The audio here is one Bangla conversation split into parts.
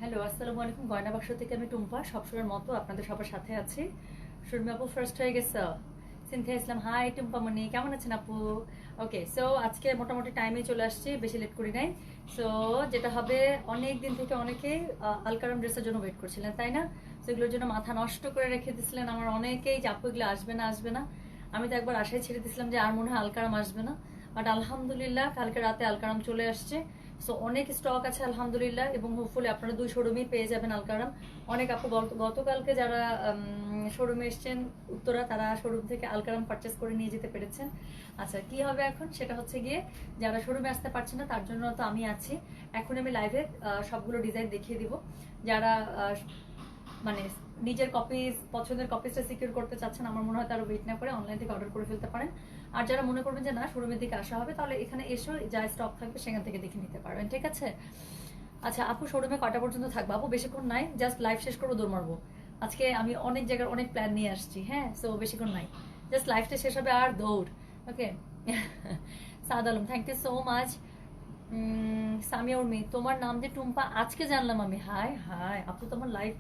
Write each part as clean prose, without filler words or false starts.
হ্যালো, আসসালামু আলাইকুম। গয়না বাক্স থেকে আমি টুম্পা, সবসময়ের মতো আপনাদের সবার সাথে আছি। শর্মি আপু ফার্স্ট হয়ে গেছে। সিনথিয়া ইসলাম, হাই টুম্পা মনি, কেমন আছেন আপু? ওকে, সো আজকে মোটামুটি টাইমে চলে আসছি, বেশি লেট করি নাই। সো যেটা হবে, অনেক দিন থেকে অনেকেই আলকারাম ড্রেসের জন্য ওয়েট করছিলেন, তাই না? সো এগুলোর জন্য মাথা নষ্ট করে রেখে দিয়েছিলেন আমার অনেকেই, যে আপু এগুলো আসবে না আসবে না। আমি তো একবার আশায় ছেড়ে দিয়েছিলাম যে আর মনে হয় আলকারাম আসবে না, বাট আলহামদুলিল্লাহ কালকে রাতে আলকারাম চলে আসছে। সো অনেক স্টক আছে আলহামদুলিল্লাহ, এবং হোপফুলি আপনারা 2 শোরুমেই পেয়ে যাবেন আলকারাম। অনেক আপু গতকালকে যারা শোরুমে এসছেন উত্তরা, তারা শোরুম থেকে আলকারাম পারচেস করে নিয়ে যেতে পেরেছেন। আচ্ছা, কি হবে এখন সেটা হচ্ছে গিয়ে, যারা শোরুমে আসতে পারছেন না তার জন্য তো আমি আছি। এখন আমি লাইভে সবগুলো ডিজাইন দেখিয়ে দিব। যারা মানে নিজের কপিজ, পছন্দের কপিজটা সিকিউর করতে চাচ্ছেন, আমার মনে হয় তারা ওয়েট না করে অনলাইন থেকে অর্ডার করে ফেলতে পারেন। আর যারা মনে করবেন যে না শোরুমের দিকে আসা হবে, তাহলে এখানে এসো, যা স্টক থাকবে সেখান থেকে দেখে নিতে পারবেন, ঠিক আছে? আচ্ছা আপু, শোরুমে কটা পর্যন্ত থাকবো? আপু বেশিক্ষণ নাই, জাস্ট লাইভ শেষ করবো, দৌড় মারবো। আজকে আমি অনেক জায়গার অনেক প্ল্যান নিয়ে আসছি, হ্যাঁ, সো বেশিক্ষণ নাই, জাস্ট লাইভটা শেষ হবে আর দৌড়। Okay. Saad Alam, thank you so much. Samia Urmi, তোমার নাম যে টুম্পা আজকে জানলাম আমি। হাই হাই আপু, তোমার লাইভ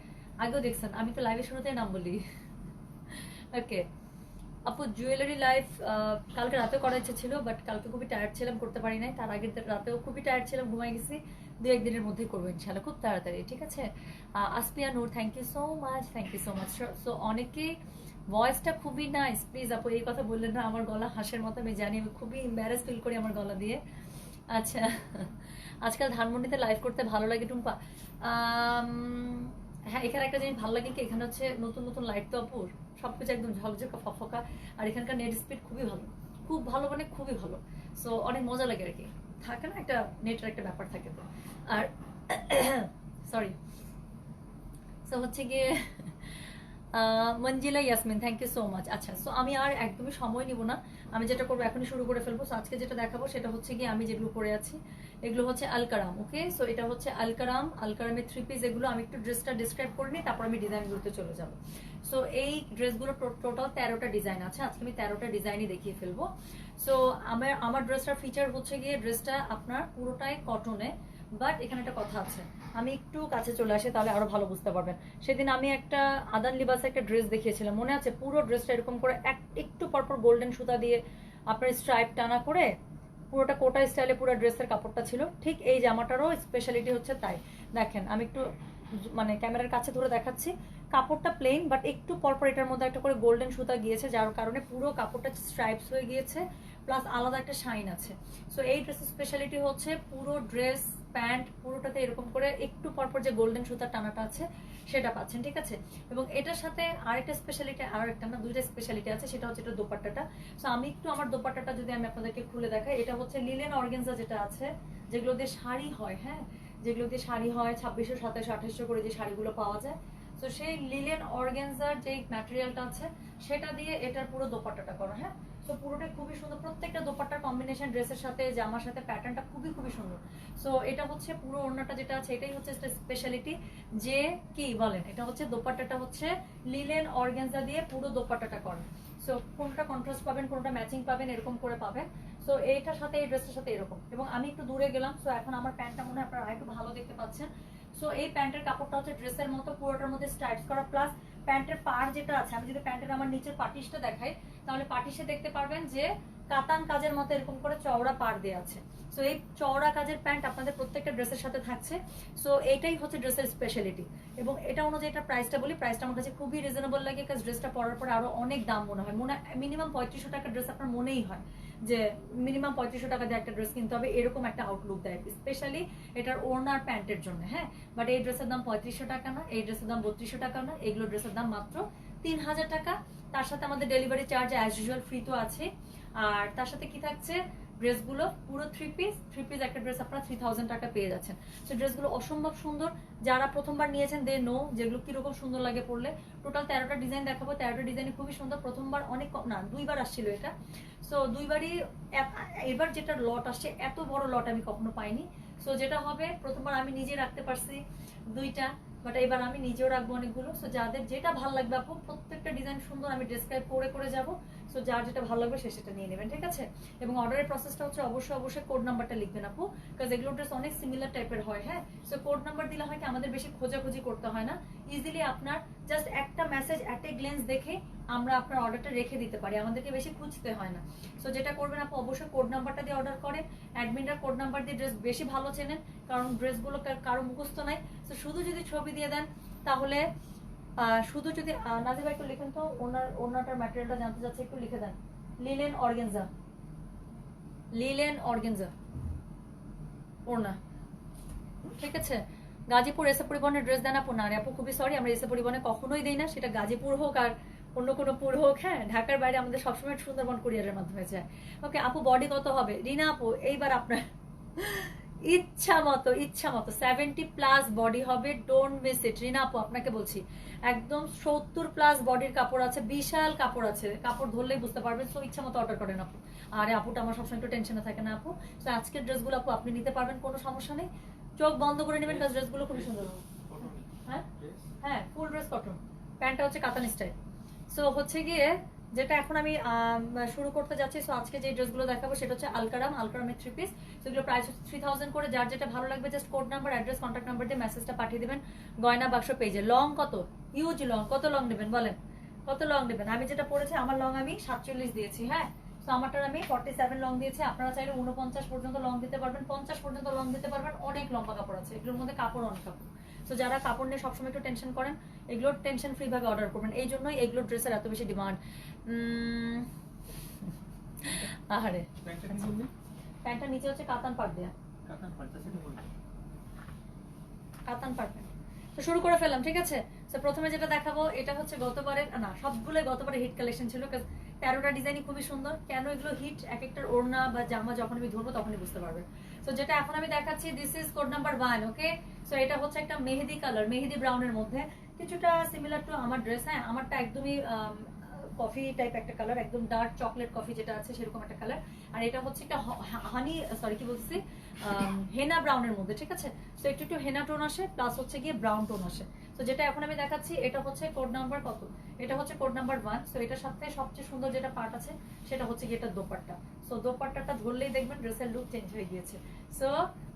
আগেও দেখছেন? আমি তো লাইভের শুরুতেই নাম বলি। ওকে আপু, জুয়েলারি লাইভ কালকে রাতেও করার ইচ্ছে ছিল, বাট কালকে খুবই টায়ার্ড ছিলাম, করতে পারি নাই। তার আগের রাতেও খুবই টায়ার্ড ছিলাম, ঘুমাই গেছি। 2-1 দিনের মধ্যেই করবো ইনশাল্লাহ, খুব তাড়াতাড়ি, ঠিক আছে? Aspia Noor, thank you so much, thank you so much. So অনেকেই ভয়েসটা খুবই নাইস, প্লিজ আপু এই কথা বললেন না। আমার গলা হাঁসের মতো, আমি জানি, আমি খুবই এম্বারেস ফিল করি আমার গলা দিয়ে। আচ্ছা, আজকাল ধানমন্ডিতে লাইভ করতে ভালো লাগে টুম্পা? হ্যাঁ, এখানে একটা জিনিস ভালো লাগে কি, এখানে হচ্ছে নতুন নতুন লাইট তো আপুর, সবকিছু একদম ঝকঝকা ফকফকা। আর এখানকার নেট স্পিড খুবই ভালো, খুব ভালো, মানে খুবই ভালো। সো অনেক মজা লাগে আর কি, থাকে না একটা নেটের একটা ব্যাপার থাকে তো। আর সরি, সো হচ্ছে গিয়ে Manjila Yasmin, thank you so much. আচ্ছা, সো আমি আর একদমই সময় নিব না, আমি যেটা করবো এখনই শুরু করে ফেলবো। সো আজকে যেটা দেখাবো সেটা হচ্ছে গিয়ে, আমি যেগুলো পরে আছি এগুলো হচ্ছে আলকারাম। ওকে, সো এটা হচ্ছে আলকারাম, আলকারামের 3 পিস। এগুলো আমি একটু ড্রেসটা ডিসক্রাইব করে নিই, তারপর আমি ডিজাইনগুলোতে চলে যাব। সো এই ড্রেসগুলো টোটাল 13টা ডিজাইন আছে, আজকে আমি 13টা ডিজাইনই দেখিয়ে ফেলবো। সো আমার ড্রেসটার ফিচার হচ্ছে গিয়ে, ড্রেসটা আপনার পুরোটাই কটনে, বাট এখানে একটা কথা আছে, আমি একটু কাছে চলে আসি তাহলে আরো ভালো বুঝতে পারবেন। সেদিন আমি একটা আদান লিবাসে একটা ড্রেস দেখিয়েছিলাম, মনে আছে? পুরো ড্রেসটা এরকম করে একটু পরপর গোল্ডেন সুতা দিয়ে আপনার স্ট্রাইপ টানা করে পুরোটা কোটা স্টাইলে পুরো ড্রেসের কাপড়টা ছিল। ঠিক এই জামাটারও স্পেশালিটি হচ্ছে তাই। দেখেন, আমি একটু মানে ক্যামেরার কাছে ধরে দেখাচ্ছি। কাপড়টা প্লেন, বাট একটু পরপর এটার মধ্যে একটা করে গোল্ডেন সুতা গিয়েছে, যার কারণে পুরো কাপড়টা স্ট্রাইপস হয়ে গিয়েছে, প্লাস আলাদা একটা শাইন আছে। সো এই ড্রেসের স্পেশালিটি হচ্ছে পুরো ড্রেস, প্যান্ট পুরোটাতে এরকম করে একটু পরপর যে গোল্ডেন সুতার টানাটা আছে সেটা পাচ্ছেন, ঠিক আছে? এবং এটার সাথে আরেকটা স্পেশালিটি, আর একটা না, 2টা স্পেশালিটি আছে, সেটা হচ্ছে এটা দোপাট্টাটা। সো আমি একটু আমার দোপাট্টাটা যদি আমি আপনাদেরকে খুলে দেখাই, এটা হচ্ছে লিলেন অর্গানজা যেটা আছে, যেগুলো দিয়ে শাড়ি হয়, হ্যাঁ, যেগুলো দিয়ে শাড়ি হয় 2600, 2700, 2800 করে যে শাড়িগুলো পাওয়া যায়। তো সেই লিলেন অর্গানজার যে ম্যাটেরিয়ালটা আছে সেটা দিয়ে এটার পুরো দোপাট্টাটা করা, হ্যাঁ। সো পুরোটা খুবই সুন্দর, প্রত্যেকটা দোপাট্টার কম্বিনেশন ড্রেসের সাথে, জামার সাথে প্যাটার্নটা খুবই খুবই সুন্দর। সো এটা হচ্ছে পুরো ওড়নাটা যেটা আছে, এটাই হচ্ছে স্পেশালিটি। যে কি বলেন, এটা হচ্ছে দোপাট্টাটা হচ্ছে লিলেন অর্গানজা দিয়ে পুরো দোপাট্টাটা করা। সো কোনটা কন্ট্রাস্ট পাবেন, কোনটা ম্যাচিং পাবেন, এরকম করে পাবেন। সো এইটার সাথে এই ড্রেসটার সাথে এরকম। এবং আমি একটু দূরে গেলাম, সো এখন আমার প্যান্টটা মনে হয় আপনারা একটু ভালো দেখতে পাচ্ছেন। সো এই প্যান্টের কাপড়টা হচ্ছে ড্রেসের মতো, পুরোটার মধ্যে স্ট্রাইপস করা, প্লাস প্যান্টের পাড় যেটা আছে, আমি যদি প্যান্টের আমার নিচের পাটিশটা দেখাই, তাহলে পাটিশে দেখতে পারবেন যে কাতান কাজের মতো এরকম করে চওড়া পাড় দেওয়া আছে। সো এই চওড়া কাজের প্যান্ট আপনাদের প্রত্যেকটা ড্রেসের সাথে থাকছে। সো এইটাই হচ্ছে ড্রেসের স্পেশালিটি। এবং এটা অনুযায়ী এটা প্রাইসটা বলি, প্রাইসটা আমার কাছে খুবই রিজনেবল লাগে, কাজ ড্রেসটা পরার পরে আরো অনেক দাম মনে হয়, মিনিমাম 3500 টাকার ড্রেস আপনার মনেই হয় যে মিনিমাম 3500 টাকা দিয়ে একটা ড্রেস কিনতে হবে, এরকম একটা আউটলুক দেয়, স্পেশালি এটার ওড়নার প্যান্টের জন্য, হ্যাঁ। বাট এই ড্রেসের দাম 3500 টাকা না, এই ড্রেসের দাম 3200 টাকা না, এগুলো ড্রেসের দাম মাত্র 3000 টাকা। তার সাথে আমাদের delivery charge as usual free তো আছে। আর তার সাথে কি থাকছে, ড্রেসগুলো পুরো 3 পিস একটা ড্রেস আপনারা 3000 টাকা পেয়ে যাচ্ছেন। সো ড্রেসগুলো অসম্ভব সুন্দর, যারা প্রথমবার নিয়েছেন দে নো যেগুলো কিরকম সুন্দর লাগে পরলে। টোটাল 13টা ডিজাইন দেখাবো, 13টা ডিজাইন খুবই সুন্দর। প্রথমবার অনেক না, 2বার আসছিল এটা। সো 2বারই, এবার যেটা লট আসছে এত বড় লট আমি কখনো পাইনি। সো যেটা হবে, প্রথমবার আমি নিজে রাখতে পারছি 2টা, বাট এবার আমি নিজেও রাখবো অনেকগুলো। সো যাদের যেটা ভালো লাগবে আপু, প্রত্যেকটা ডিজাইন সুন্দর, আমি ডেসক্রাইব করে করে যাবো। সো যার যেটা ভালো লাগবে সে সেটা নিয়ে নেবেন, ঠিক আছে? এবং অর্ডারের প্রসেসটা হচ্ছে অবশ্যই কোড নাম্বারটা লিখবেন আপু, কারণ এগুলো ড্রেস অনেক সিমিলার টাইপের হয়। হ্যাঁ, সো কোড নাম্বার দিলে হয় কি আমাদের বেশি খোঁজাখুঁজি করতে হয় না, ইজিলি আপনার জাস্ট একটা মেসেজ অ্যাট এ গ্লেন্স দেখে আমরা আপনার অর্ডারটা রেখে দিতে পারি, আমাদেরকে বেশি খুঁজতে হয় না। সো যেটা করবেন আপু অবশ্যই কোড নাম্বারটা দিয়ে অর্ডার করেন। অ্যাডমিনরা কোড নাম্বার দিয়ে ড্রেস বেশি ভালো চেনেন, কারণ ড্রেসগুলো কারো মুখস্থ নাই। সো শুধু যদি ছবি দিয়ে দেন তাহলে শুধু যদি নাজিবা একটু লিখেন তো, ওনাটার ম্যাটেরিয়ালটা জানতে চাচ্ছে, একটু লিখে দেন। লিলেন অর্গেনজা ওনা, ঠিক আছে? গাজীপুর এসে পরিবহনের ড্রেস দেন আপু? না রে আপু, খুবই সরি, আমরা এসে পরিবহনে কখনোই দেই না, সেটা গাজীপুর হোক আর অন্য কোনো পুর হোক। হ্যাঁ, ঢাকার বাইরে আমাদের সবসময় সুন্দরবন কুরিয়ারের মাধ্যমে যায়। ওকে আপু, বডি কত হবে? রিনা আপু এইবার আপনার ইচ্ছা মতো 70+ বডি হবে, ডোন্ট মিস ইট। রিনা আপু আপনাকে বলছি, একদম 70+ বডির কাপড় আছে, বিশাল কাপড় আছে, কাপড় ধরলেই বুঝতে পারবেন। সো ইচ্ছা মতো অর্ডার করেন আপু। আরে আপুটা আমার সবসময় একটু টেনশনে থাকে না আপু। তো আজকের ড্রেসগুলো আপু আপনি নিতে পারবেন, কোনো সমস্যা নেই, চোখ বন্ধ করে নেবেন, কারণ ড্রেসগুলো খুবই সুন্দর। হ্যাঁ হ্যাঁ, ফুল ড্রেস কটন, প্যান্টটা হচ্ছে কাতান স্টাইল। সো হচ্ছে গিয়ে যেটা এখন আমি শুরু করতে যাচ্ছি, সো আজকে যে ড্রেসগুলো দেখাবো সেটা হচ্ছে আলকারামের 3 পিস। সেগুলো প্রাইস হচ্ছে 3000 করে। যার যেটা ভালো লাগবে just code number, address, contact number দিয়ে মেসেজটা পাঠিয়ে দেবেন গয়না বাক্স পেজে। লং কত? Huge long. কত লং নেবেন বলেন, কত লং নেবেন? আমি যেটা পড়েছি, আমার লং আমি 47 দিয়েছি। হ্যাঁ, তো আমারটার আমি 47 লং দিয়েছি। আপনারা চাইলে 49 পর্যন্ত লং দিতে পারবেন, 50 পর্যন্ত লং দিতে পারবেন। অনেক লম্বা কাপড় আছে এগুলোর মধ্যে, কাপড় অনেক কাপড়। তো যারা কাপড় নিয়ে সবসময় একটু টেনশন করেন, এগুলো টেনশন ফ্রি ভাবে অর্ডার করবেন। এই জন্যই এগুলো ড্রেসের এত বেশি ডিমান্ড। আহারে, প্যান্টটা নিচে হচ্ছে কাতান পাট দেয়া, কাতান পাট। তো শুরু করে ফেললাম, ঠিক আছে? তো প্রথমে যেটা দেখাবো এটা হচ্ছে গতবারের, না সবগুলোই গতবারে হিট কালেকশন ছিল। 13টা ডিজাইনই খুবই সুন্দর। কেন এগুলো হিট, এক একটার ওড়না বা জামা যখন আমি ধরবো তখনই বুঝতে পারবে। তো যেটা এখন আমি দেখাচ্ছি, this is code number 1। Okay, so এটা হচ্ছে একটা মেহেদি কালার, মেহেদি ব্রাউনের মধ্যে, কিছুটা সিমিলার টু আমার ড্রেস। হ্যাঁ, আমারটা একদমই কফি টাইপ একটা কালার, একদম ডার্ক চকলেট কফি যেটা আছে সেরকম একটা কালার। আর এটা হচ্ছে একটা হানি, সরি কি বলছি, হেনা ব্রাউনের মধ্যে, ঠিক আছে? তো একটু হেনা টোন আসে, প্লাস হচ্ছে গিয়ে ব্রাউন টোন আসে। তো যেটা এখন আমি দেখাচ্ছি এটা হচ্ছে কোড নাম্বার কত, এটা হচ্ছে কোড নাম্বার 1। সো এটার সাথে সবচেয়ে সুন্দর যেটা পার্ট আছে সেটা হচ্ছে গিয়ে এটা দোপাট্টা। সো দোপাট্টাটা ধরলেই দেখবেন ড্রেসের লুক চেঞ্জ হয়ে গিয়েছে। সো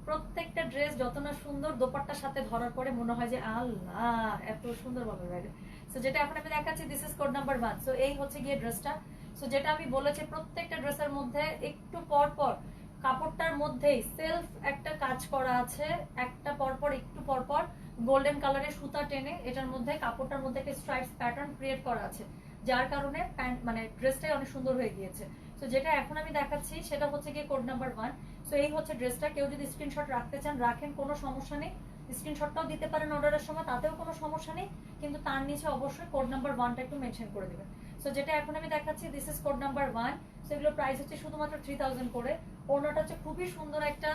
প্রত্যেকটা ড্রেস যত না সুন্দর, দোপাট্টার সাথে ধরার পরে মনে হয় যে আল্লাহ এত সুন্দর ভাবে বাইরে। সো যেটা এখন আমি দেখাচ্ছি, this is code number 1। So এই হচ্ছে গিয়ে ড্রেসটা। সো যেটা আমি বলেছি, প্রত্যেকটা ড্রেসের মধ্যে একটু পর পর কাপড়টার মধ্যেই সেলফ একটা কাজ করা আছে, একটা পরপর একটু পরপর গোল্ডেন কালারের সুতা টেনে এটার মধ্যে, কাপড়টার মধ্যে একটা স্ট্রাইপস প্যাটার্ন ক্রিয়েট করা আছে, যার কারণে প্যান্ট মানে ড্রেসটাই অনেক সুন্দর হয়ে গিয়েছে। তো যেটা এখন আমি দেখাচ্ছি সেটা হচ্ছে গিয়ে কোড নাম্বার 1। সো এই হচ্ছে ড্রেসটা। কেউ যদি স্ক্রিনশট রাখতে চান রাখেন, কোনো সমস্যা নেই, স্ক্রিনশটটাও দিতে পারেন অর্ডারের সময়, তাতেও কোনো সমস্যা নেই, কিন্তু তার নিচে অবশ্যই কোড নাম্বার 1টা একটু মেনশন করে দেবেন। সো যেটা এখন আমি দেখাচ্ছি, this is code number 1। So এগুলো প্রাইস হচ্ছে শুধুমাত্র 3000 করে। ওড়নাটা হচ্ছে খুবই সুন্দর একটা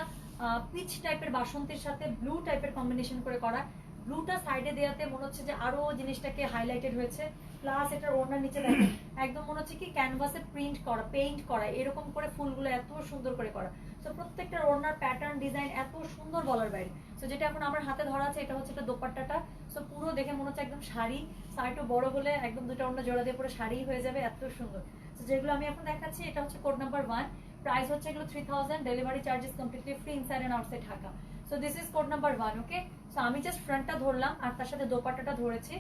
পিচ টাইপের বাসন্তীর সাথে ব্লু টাইপের কম্বিনেশন করে করা। ব্লুটা সাইডে দেওয়াতে মনে হচ্ছে যে আরো জিনিসটাকে হাইলাইটেড হয়েছে। প্লাস এটার ওড়নার নিচে দেখেন একদম মনে হচ্ছে কি ক্যানভাসে প্রিন্ট করা, পেইন্ট করা, এরকম করে ফুলগুলো এত সুন্দর করে করা। তো প্রত্যেকটা ওড়নার প্যাটার্ন ডিজাইন এত সুন্দর বলার বাইরে। তো যেটা এখন আমার হাতে ধরা আছে এটা হচ্ছে এটা দোপাট্টাটা। সো পুরো দেখে মনে হচ্ছে একদম শাড়ি, সাইডটা বড় হলে একদম দুটো ওড়না জোড়া দিয়ে পুরো শাড়ি হয়ে যাবে, এত সুন্দর। তো যেগুলো আমি এখন দেখাচ্ছি এটা হচ্ছে কোড নাম্বার 1। প্রাইস হচ্ছে এগুলো 3000, delivery charges completely free inside and outside Dhaka. So this is code number 1। Okay, so আমি জাস্ট ফ্রন্টটা ধরলাম আর তার সাথে দোপাট্টাটা ধরেছি,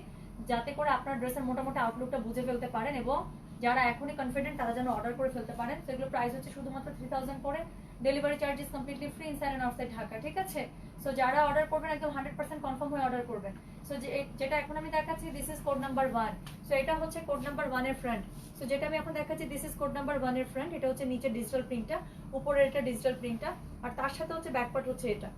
যাতে করে আপনার ড্রেসের মোটামুটি আউটলুকটা বুঝে ফেলতে পারেন এবং যারা এখনই কনফিডেন্ট তারা যেন অর্ডার করে ফেলতে পারেন। তো এগুলো প্রাইস হচ্ছে শুধুমাত্র 3000 করে, delivery charges completely free inside and outside Dhaka, ঠিক আছে? সো যারা অর্ডার করবেন একদম 100% কনফার্ম হয়ে অর্ডার করবেন। সো যেটা এখন আমি দেখাচ্ছি, this is code number 1। So এটা হচ্ছে কোড নাম্বার 1 এর ফ্রন্ট। সো যেটা আমি এখন দেখাচ্ছি, দিস ইজ কোড নাম্বার 1 এর ফ্রন্ট। এটা হচ্ছে নিচে ডিজিটাল প্রিন্টটা, উপরের এটা ডিজিটাল প্রিন্টটা, আর তার সাথে হচ্ছে ব্যাকপার্ট হচ্ছে এটা।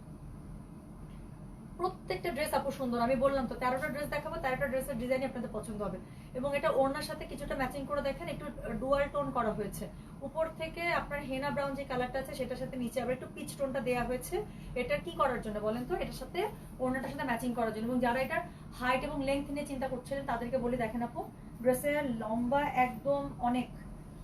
প্রত্যেকটা ড্রেস আপু সুন্দর। আমি বললাম তো 13টা ড্রেস দেখাবো, 13টা ড্রেসের ডিজাইনই আপনাদের পছন্দ হবে। এবং এটা ওড়নার সাথে কিছুটা ম্যাচিং করে দেখেন, একটু ডুয়াল টোন করা হয়েছে। উপর থেকে আপনার হেনা ব্রাউন যে কালারটা আছে সেটার সাথে নিচে আবার একটু পিচ টোনটা দেওয়া হয়েছে। এটা কি করার জন্য বলেন তো? এটার সাথে ওড়নাটার সাথে ম্যাচিং করার জন্য। এবং যারা এটার হাইট এবং লেংথ নিয়ে চিন্তা করছিলেন তাদেরকে বলি, দেখেন আপু ড্রেসের লম্বা একদম অনেক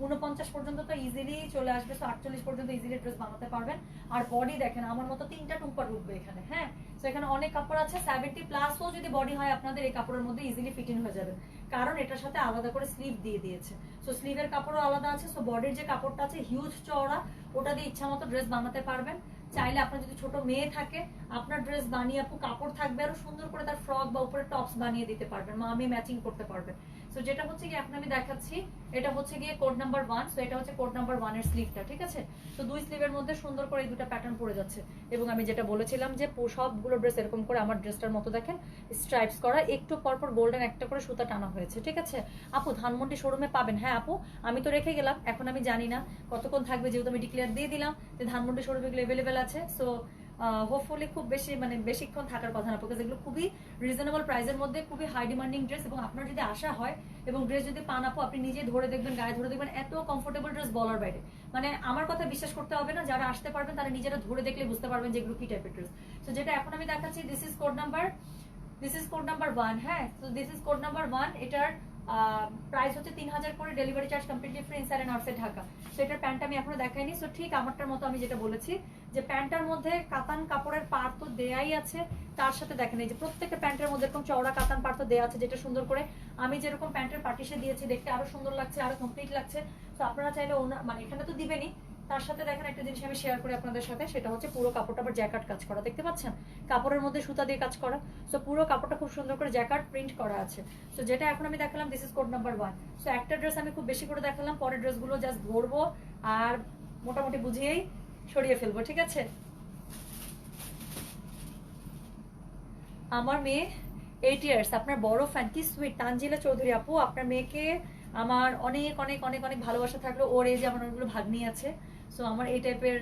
49 পর্যন্ত তো ইজিলি চলে আসবে, তো 48 পর্যন্ত ইজিলি ড্রেস বানাতে পারবেন। আর বডি দেখেন আমার মতো 3টা টুম্পা ঢুকবে এখানে, হ্যাঁ। তো এখানে অনেক কাপড় আছে, 70 প্লাসও যদি বডি হয় আপনাদের এই কাপড়ের মধ্যে ইজিলি ফিটিং হয়ে যাবে, কারণ এটার সাথে আলাদা করে স্লিভ দিয়ে দিয়েছে। সো স্লিভের কাপড়ও আলাদা আছে। সো বডির যে কাপড়টা আছে হিউজ চওড়া, ওটা দিয়ে ইচ্ছা মতো ড্রেস বানাতে পারবেন। চাইলে আপনার যদি ছোট মেয়ে থাকে আপনার ড্রেস বানিয়ে আপু কাপড় থাকবে আরো সুন্দর করে তার ফ্রক বা উপরে টপস বানিয়ে দিতে পারবেন, মামি ম্যাচিং করতে পারবেন। সো যেটা হচ্ছে কি এখন আমি দেখাচ্ছি, এটা হচ্ছে গিয়ে কোড নাম্বার 1। সো এটা হচ্ছে কোড নাম্বার 1 এর স্লিভটা, ঠিক আছে। তো দুই স্লিভের মধ্যে সুন্দর করে এই দুটো প্যাটার্ন পড়ে যাচ্ছে। এবং আমি যেটা বলেছিলাম যে সবগুলো ড্রেস এরকম করে আমার ড্রেসটার মতো দেখেন স্ট্রাইপস করা, একটু পরপর গোল্ডেন একটা করে সুতা টানা হয়েছে, ঠিক আছে। আপু ধানমন্ডি শোরুমে পাবেন? হ্যাঁ আপু, আমি তো রেখে গেলাম, এখন আমি জানি না কতক্ষণ থাকবে, যেহেতু আমি ডিক্লেয়ার দিয়ে দিলাম যে ধানমন্ডি শোরুমে এগুলো অ্যাভেলেবেল আছে। সো হোপফুলি খুব বেশি মানে বেশিক্ষণ থাকার কথা না, বিকজ এগুলো খুবই রিজনেবল প্রাইসের মধ্যে খুবই হাই ডিমান্ডিং ড্রেস। এবং আপনার যদি আশা হয় এবং ড্রেস যদি পান আপু, আপনি নিজে ধরে দেখবেন, গায়ে ধরে দেখবেন, এত কমফোর্টেবল ড্রেস বলার বাইরে। মানে আমার কথা বিশ্বাস করতে হবে না, যারা আসতে পারবেন তারা নিজেরা ধরে দেখলে বুঝতে পারবেন যে এগুলো কি টাইপের ড্রেস। তো যেটা এখন আমি দেখাচ্ছি, দিস ইজ কোড নাম্বার 1, হ্যাঁ। তো দিস ইজ কোড নাম্বার 1। এটার প্রাইস হচ্ছে 3000 করে, delivery charge completely free inside and outside Dhaka. তো এটার প্যান্ট আমি এখনো দেখাইনি। সো ঠিক আমারটার মতো আমি যেটা বলেছি যে প্যান্টটার মধ্যে কাতান কাপড়ের পাড় তো দেয়াই আছে, তার সাথে দেখেন এই যে প্রত্যেকটা প্যান্টের মধ্যে এরকম চওড়া কাতান পাড় তো দেয়া আছে, যেটা সুন্দর করে আমি যেরকম প্যান্টের পার্টিশে দিয়েছি দেখতে আরো সুন্দর লাগছে, আরো কমপ্লিট লাগছে। তো আপনারা চাইলে মানে এখানে তো দিবেনই, তার সাথে দেখেন একটা জিনিস আমি শেয়ার করি আপনাদের সাথে, সেটা হচ্ছে পুরো কাপড়টা আবার জ্যাকার্ড কাজ করা, দেখতে পাচ্ছেন কাপড়ের মধ্যে সুতা দিয়ে কাজ করা। সো পুরো কাপড়টা খুব সুন্দর করে জ্যাকার্ড প্রিন্ট করা আছে। সো যেটা এখন আমি দেখালাম, this is code number 1। So একটা ড্রেস আমি খুব বেশি করে দেখালাম, পরের ড্রেসগুলো জাস্ট ধরবো আর মোটামুটি বুঝিয়েই সরিয়ে ফেলবো, ঠিক আছে। আমার মেয়ে 8 ইয়ার্স, আপনার বড় ফ্যান, কি সুইট। তানজিলা চৌধুরী আপু, আপনার মেয়েকে আমার অনেক অনেক অনেক অনেক ভালোবাসা থাকলো। ওর এই যে আমার অনেকগুলো ভাগ্নি আছে। সো আমার এই টাইপের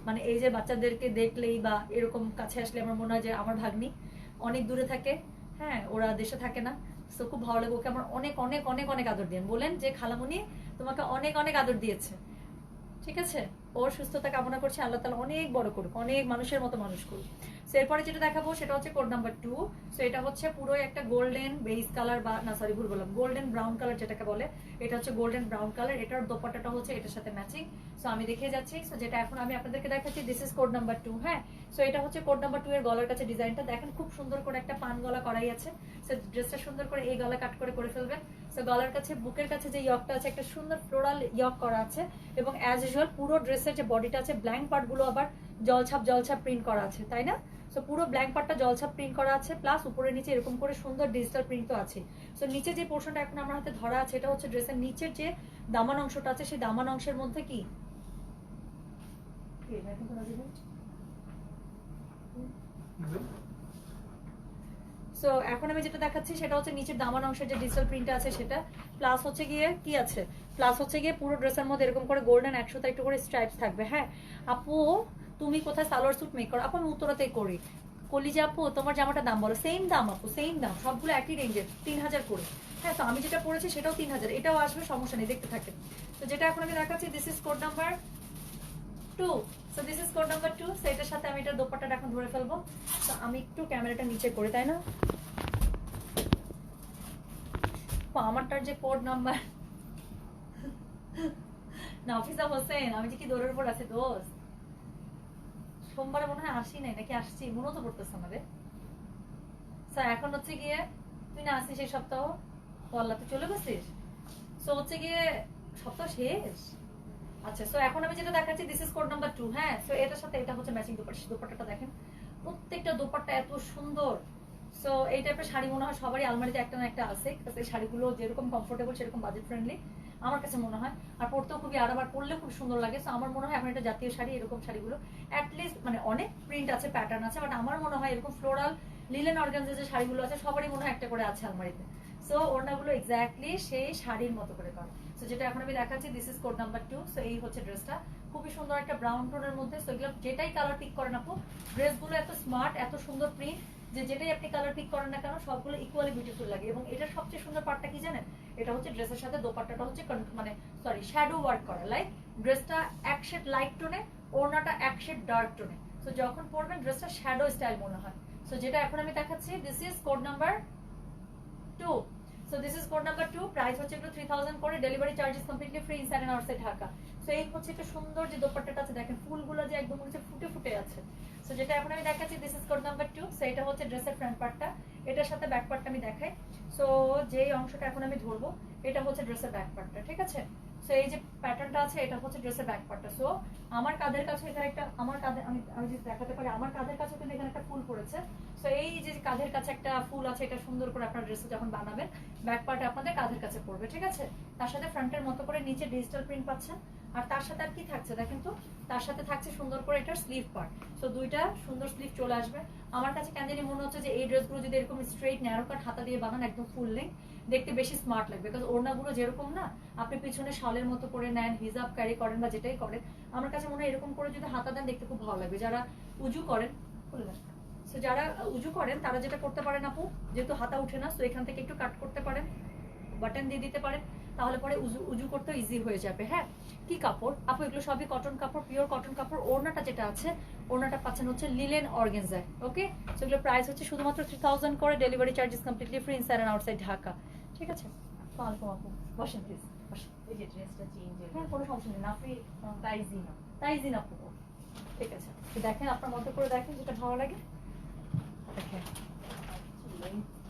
মানে এই যে বাচ্চাদেরকে দেখলেই বা এরকম কাছে আসলে আমার মনে হয় যে আমার ভাগ্নি অনেক দূরে থাকে, হ্যাঁ, ওরা দেশে থাকে না। সো খুব ভালো লাগে, ওকে আমার অনেক অনেক অনেক অনেক আদর দিন, বলেন যে খালামুনি তোমাকে অনেক অনেক আদর দিয়েছে, ঠিক আছে। ওর সুস্থতা কামনা করছে, আল্লাহ তাআলা অনেক বড় করুক, অনেক মানুষের মতো মানুষ করুক। সো এরপরে যেটা দেখাবো সেটা হচ্ছে কোড নাম্বার 2। সো এটা হচ্ছে পুরো একটা গোল্ডেন বেজ কালার, বা না সরি ভুল বললাম, গোল্ডেন ব্রাউন কালার যেটাকে বলে, এটা হচ্ছে গোল্ডেন ব্রাউন কালার। এটার দোপাট্টাটা হচ্ছে এটার সাথে ম্যাচিং। সো আমি দেখে যাচ্ছি। সো যেটা এখন আমি আপনাদেরকে দেখাচ্ছি, দিস ইজ কোড নাম্বার 2, হ্যাঁ। সো এটা হচ্ছে কোড নাম্বার 2 এর গলার কাছে ডিজাইনটা দেখেন, খুব সুন্দর করে একটা পান গলা করাই আছে। সো ড্রেসটা সুন্দর করে এই গলা কাট করে ফেলবেন। সো গলার কাছে বুকের কাছে যে ইয়কটা আছে একটা সুন্দর ফ্লোরাল ইয়ক করা আছে। এবং অ্যাজ ইউজুয়াল পুরো ড্রেসের যে বডিটা আছে ব্ল্যাঙ্ক পার্ট গুলো আবার জলছাপ প্রিন্ট করা আছে, তাই না। সো পুরো ব্ল্যাঙ্ক পার্টটা জলছাপ প্রিন্ট করা আছে, প্লাস উপরে নিচে এরকম করে সুন্দর ডিজিটাল প্রিন্ট তো আছে। সো নিচে যে পোর্শনটা এখন আমার হাতে ধরা আছে এটা হচ্ছে ড্রেসের নিচের যে দামান অংশটা আছে, সেই দামান অংশের মধ্যে কি সো এখন আমি যেটা দেখাচ্ছি সেটা হচ্ছে নিচের দামান অংশের যে ডিজিটাল প্রিন্ট আছে সেটা, প্লাস হচ্ছে গিয়ে কি আছে, প্লাস হচ্ছে গিয়ে পুরো ড্রেসের মধ্যে এরকম করে গোল্ডেন 100টা একটু করে স্ট্রাইপস থাকবে, হ্যাঁ। আপু তুমি কোথায় সালোয়ার স্যুট মেক করো? আপু আমি উত্তরাতেই করি। কলিজা আপু তোমার জামাটার দাম বলো। সেম দাম আপু, সেম দাম, সবগুলো একই রেঞ্জের, 3000 করে। হ্যাঁ, তো আমি যেটা পড়েছি সেটাও 3000, এটাও আসবে, সমস্যা নেই, দেখতে থাকেন। তো যেটা এখন আমি দেখাচ্ছি, this is code number 2। So this is code number 2। So এটার সাথে আমি এটা দোপাট্টাটা এখন ধরে ফেলবো। তো আমি একটু ক্যামেরাটা নিচে করি, তাই না। আমারটার যে কোড নাম্বার নাফিসা হোসেন, আমি যে কি দৌড়ের উপর আছে দোস্ত। সোমবারে মনে হয় আসি নাই, নাকি আসছি মনে তো পড়তেছে না রে। এখন হচ্ছে গিয়ে তুই না আসিস এই সপ্তাহ, আল্লাহ তুই চলে গেছিস। সো হচ্ছে গিয়ে সপ্তাহ শেষ। আচ্ছা, সো এখন আমি যেটা দেখাচ্ছি, দিস ইজ কোড নাম্বার 2, হ্যাঁ। সো এটার সাথে এটা হচ্ছে ম্যাচিং দোপাট্টা। দোপাট্টাটা দেখেন, প্রত্যেকটা দোপাট্টা এত সুন্দর। সো এই টাইপের শাড়ি মনে হয় সবারই আলমারিতে একটা না একটা আছে, এই শাড়িগুলো যেরকম কমফোর্টেবল সেরকম বাজেট ফ্রেন্ডলি আমার কাছে মনে হয়, আর পরতেও খুবই আরাম, পরলে খুব সুন্দর লাগে। সো আমার মনে হয় এখন এটা জাতীয় শাড়ি, এরকম শাড়িগুলো অ্যাটলিস্ট মানে অনেক প্রিন্ট আছে, প্যাটার্ন আছে, বাট আমার মনে হয় এরকম ফ্লোরাল লিলেন অর্গানজার যে শাড়িগুলো আছে সবারই মনে হয় একটা করে আছে আলমারিতে। সো ওড়নাগুলো এক্স্যাক্টলি সেই শাড়ির মতো করে করা। সো যেটা এখন আমি দেখাচ্ছি, this is code number 2। So এই হচ্ছে ড্রেসটা, খুবই সুন্দর একটা ব্রাউন টোনের মধ্যে। সো এগুলো যেটাই কালার পিক করেন আপু, ড্রেসগুলো এত স্মার্ট, এত সুন্দর প্রিন্ট, যে যেটাই আপনি কালার পিক করেন না কেন সবগুলো ইকুয়ালি বিউটিফুল লাগে। এবং এটার সবচেয়ে সুন্দর পার্টটা কি জানেন, এটা হচ্ছে ড্রেসের সাথে দোপাট্টাটা হচ্ছে মানে সরি শ্যাডো ওয়ার্ক করা, লাইক ড্রেসটা এক শেড লাইট টোনে, ওড়নাটা এক শেড ডার্ক টোনে। সো যখন পরবেন ড্রেসটা শ্যাডো স্টাইল মনে হয়। সো যেটা এখন আমি দেখাচ্ছি, this is code number 2। So this is code number 2, price হচ্ছে এগুলো 3000 করে, delivery charges completely free inside and outside Dhaka. So এই হচ্ছে একটা সুন্দর যে দোপাট্টাটা আছে, দেখেন ফুলগুলো যে একদম হচ্ছে ফুটে ফুটে আছে। সো যেটা এখন আমি দেখাচ্ছি this is code number 2। So এটা হচ্ছে ড্রেসের ফ্রন্ট পার্টটা, এটার সাথে ব্যাক পার্টটা আমি দেখাই। সো যেই অংশটা এখন আমি ধরবো এটা হচ্ছে ড্রেসের ব্যাক পার্টটা, ঠিক আছে। সো এই যে প্যাটার্নটা আছে এটা হচ্ছে ড্রেসের ব্যাক পার্টটা। সো আমার কাঁধের কাছে এখানে একটা, আমার কাঁধে আমি আমি যদি দেখাতে পারি, আমার কাঁধের কাছে কিন্তু এখানে একটা ফুল পড়েছে। সো এই যে কাঁধের কাছে একটা ফুল আছে, এটা সুন্দর করে আপনার ড্রেসে যখন বানাবেন ব্যাক পার্টে আপনাদের কাঁধের কাছে পড়বে, ঠিক আছে। তার সাথে ফ্রন্টের মতো করে নিচে ডিজিটাল প্রিন্ট পাচ্ছেন। আর তার সাথে আর কি থাকছে দেখেন তো, তার সাথে থাকছে সুন্দর করে এটার স্লিভ পার্ট। সো দুইটা সুন্দর স্লিভ চলে আসবে। আমার কাছে কেন জানি মনে হচ্ছে যে এই ড্রেসগুলো যদি এরকম স্ট্রেট ন্যারো কাট হাতা দিয়ে বানান একদম ফুল লেন্থ, দেখতে বেশি স্মার্ট লাগবে। বিকজ ওড়নাগুলো যেরকম না, আপনি পিছনে শালের মতো করে নেন, হিজাব ক্যারি করেন বা যেটাই করেন, আমার কাছে মনে হয় এরকম করে যদি হাতা দেন দেখতে খুব ভালো লাগবে। যারা উজু করেন, খুলে দেন। সো যারা উজু করেন তারা যেটা করতে পারেন আপু, যেহেতু হাতা উঠে না, সো এখান থেকে একটু কাট করতে পারেন, বাটন দিয়ে দিতে পারেন, তাহলে পরে উজু করতে ইজি হয়ে যাবে। হ্যাঁ, কি কাপড় আপু? এগুলো সবই কটন কাপড়, পিওর কটন কাপড়। ওড়নাটা যেটা আছে, ওড়নাটা পাচ্ছেন হচ্ছে লিলেন অর্গানজায়। ওকে, সো এগুলো প্রাইস হচ্ছে শুধুমাত্র 3000 করে, delivery charges completely free inside and outside Dhaka, ঠিক আছে। ওয়ালাইকুম আপু, বসেন প্লিজ, বসেন। এই যে ড্রেসটা চেঞ্জ হ্যাঁ, কোনো সমস্যা নেই, নাফি তাইজিনা তাইজিন আপু, ঠিক আছে। দেখেন আপনার মতো করে দেখেন যেটা ভালো লাগে দেখেন।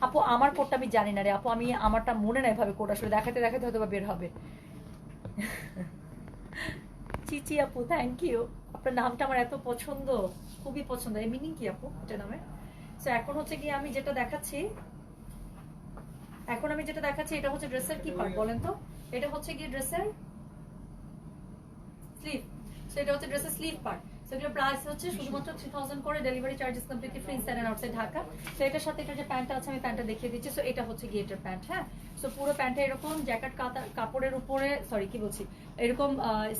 আপু আমার কোডটা আমি জানি না রে আপু, আমি আমারটা মনে নাই ভাবে কোড আসলে দেখাতে দেখাতে হয়তো বা বের হবে। চিচি আপু, থ্যাংক ইউ। আপনার নামটা আমার এত পছন্দ, খুবই পছন্দ। এই মিনিং কি আপু এটা নামে? সো এখন হচ্ছে কি আমি যেটা দেখাচ্ছি, এটা হচ্ছে ড্রেসের কি পার্ট বলেন তো? এটা হচ্ছে কি ড্রেসের স্লিভ। সো এটা হচ্ছে ড্রেসের স্লিভ পার্ট। সো এটার প্রাইস হচ্ছে শুধুমাত্র 3000 করে, delivery charges completely free inside and outside Dhaka. So এটার সাথে এটা যে প্যান্টটা আছে আমি প্যান্টটা দেখিয়ে দিচ্ছি। সো এটা হচ্ছে গিয়ে এটার প্যান্ট। হ্যাঁ, সো পুরো প্যান্টটা এরকম জ্যাকেট কাপড়ের উপরে, সরি কি বলছি, এরকম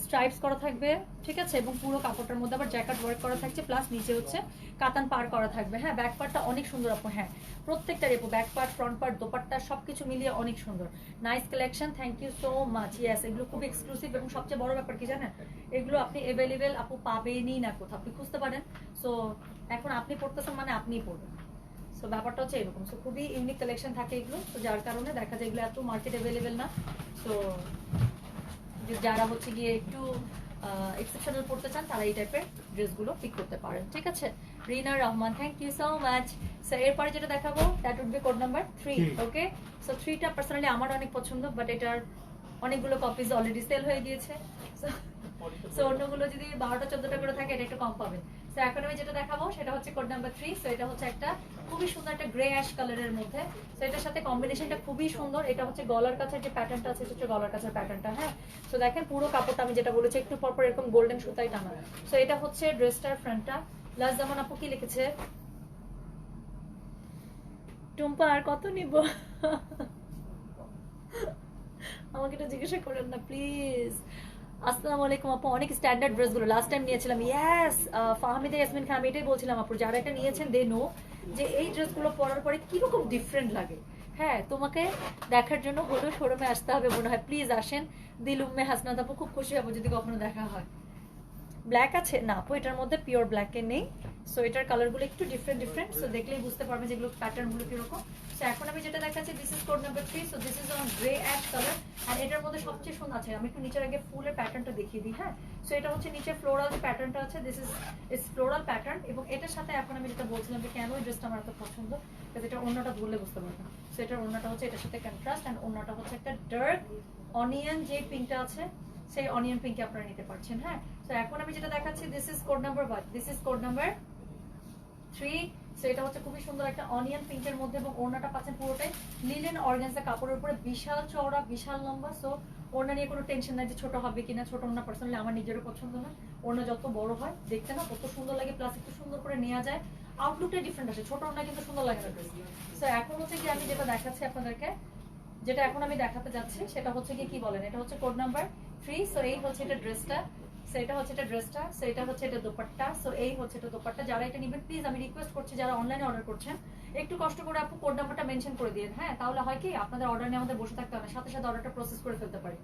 স্ট্রাইপস করা থাকবে, ঠিক আছে। এবং পুরো কাপড়টার মধ্যে আবার জ্যাকেট ওয়ার্ক করা থাকছে, প্লাস নিচে হচ্ছে কাতান পার করা থাকবে। হ্যাঁ, ব্যাক পার্টটা অনেক সুন্দর আপু। হ্যাঁ, প্রত্যেকটা রেপো, back part, front part, dupatta সবকিছু মিলিয়ে অনেক সুন্দর। Nice collection, thank you so much. Yes, এগুলো খুব এক্সক্লুসিভ এবং সবচেয়ে বড় ব্যাপার কি জানেন, এগুলো আপনি অ্যাভেলেবেল আপু পাবেনই না কোথাও, আপনি খুঁজতে পারেন। সো এখন আপনি পড়তেছেন মানে আপনিই পড়বেন। সো ব্যাপারটা হচ্ছে এরকম। সো খুবই ইউনিক কালেকশন থাকে এগুলো, তো যার কারণে দেখা যায় এগুলো এত মার্কেট অ্যাভেলেবেল না। সো যারা হচ্ছে গিয়ে একটু এক্সেপশনাল পড়তে চান তারা এই টাইপের ড্রেসগুলো পিক করতে পারেন, ঠিক আছে। Rina Rahman, thank you so much. So এরপরে যেটা দেখাবো that would be code number 3। Okay, so 3টা পার্সোনালি আমার অনেক পছন্দ, বাট এটার অনেকগুলো কপিজ অলরেডি সেল হয়ে গিয়েছে। সো অন্যগুলো যদি 12টা 14টা করে থাকে এটা একটু কম পাবেন। সো এখন আমি যেটা দেখাবো সেটা হচ্ছে কোড নাম্বার 3। সো এটা হচ্ছে একটা খুবই সুন্দর একটা গ্রে অ্যাশ কালারের মধ্যে। সো এটার সাথে কম্বিনেশনটা খুবই সুন্দর। এটা হচ্ছে গলার কাছে যে প্যাটার্নটা আছে, এটা হচ্ছে গলার কাছের প্যাটার্নটা। হ্যাঁ, সো দেখেন পুরো কাপড়টা আমি যেটা বলেছি একটু পরপর এরকম গোল্ডেন সুতাই টানা। সো এটা হচ্ছে ড্রেসটার ফ্রন্টটা। লাস্ট যেমন আপু কি লিখেছে, টুম্পা আর কত নিব? আমাকে এটা জিজ্ঞাসা করেন না প্লিজ। আসসালামু আলাইকুম আপু, অনেক স্ট্যান্ডার্ড ড্রেসগুলো লাস্ট টাইম নিয়েছিলাম। ইয়েস, ফাহমিদা ইয়াসমিন খান, আমি এটাই বলছিলাম আপু, যারা এটা নিয়েছেন দে নো যে এই ড্রেসগুলো পরার পরে কিরকম ডিফারেন্ট লাগে। হ্যাঁ, তোমাকে দেখার জন্য হলেও শোরুমে আসতে হবে মনে হয়, প্লিজ আসেন। দিল উম্মে হাসনাত আপু, খুব খুশি হবো যদি কখনো দেখা হয়। ব্ল্যাক আছে না আপু, এটার মধ্যে পিওর ব্ল্যাকে নেই। সো এটার কালারগুলো একটু ডিফারেন্ট, সো দেখলেই বুঝতে পারবেন যেগুলো প্যাটার্নগুলো কিরকম। সো এখন আমি যেটা দেখাচ্ছি this is code number 3। So this is on grey ash colour. আর এটার মধ্যে সবচেয়ে সুন্দর আছে, আমি একটু নিচের আগে ফুলের প্যাটার্নটা দেখিয়ে দিই। হ্যাঁ, সো এটা হচ্ছে নিচে ফ্লোরাল যে প্যাটার্নটা আছে, দিস ইজ ফ্লোরাল প্যাটার্ন। এবং এটার সাথে এখন আমি যেটা বলছিলাম যে কেন এই ড্রেসটা আমার এত পছন্দ, বিকজ এটা ওড়নাটা ধরলে বুঝতে পারবেন। সো এটার ওড়নাটা হচ্ছে এটার সাথে কন্ট্রাস্ট, অ্যান্ড ওড়নাটা হচ্ছে একটা ডার্ক অনিয়ন যে পিঙ্কটা আছে সেই অনিয়ন পিঙ্কে আপনারা নিতে পারছেন। হ্যাঁ, তো এখন আমি যেটা দেখাচ্ছি this is code number 3। So এটা হচ্ছে খুবই সুন্দর একটা অনিয়ন পিঙ্কের মধ্যে, এবং ওড়নাটা পাচ্ছেন পুরোটাই লিনেন অর্গানজা কাপড়ের উপরে, বিশাল চওড়া বিশাল লম্বা। সো ওড়না নিয়ে কোনো টেনশন নাই যে ছোট হবে কিনা। ছোট ওড়না পার্সোনালি আমার নিজেরও পছন্দ না। ওড়না যত বড় হয় দেখতে না কত সুন্দর লাগে, প্লাস একটু সুন্দর করে নেওয়া যায়, আউটলুকটা ডিফারেন্ট আসে। ছোট ওড়না কিন্তু সুন্দর লাগে না। সো এখন হচ্ছে কি আমি যেটা দেখাচ্ছি আপনাদেরকে, যেটা এখন আমি দেখাতে যাচ্ছি সেটা হচ্ছে কি বলেন, এটা হচ্ছে কোড নাম্বার 3। সো এই হচ্ছে এটা ড্রেসটা, সো এটা হচ্ছে এটা ড্রেসটা, সো এটা হচ্ছে এটা দোপাট্টা। সো এই হচ্ছে এটা দোপাট্টা। যারা এটা নেবেন প্লিজ আমি রিকোয়েস্ট করছি, যারা অনলাইনে অর্ডার করছেন একটু কষ্ট করে আপু কোড নাম্বারটা মেনশন করে দিন। হ্যাঁ, তাহলে হয় কি আপনাদের অর্ডার নিয়ে আমাদের বসে থাকতে হবে না, সাথে সাথে অর্ডারটা প্রসেস করে ফেলতে পারি।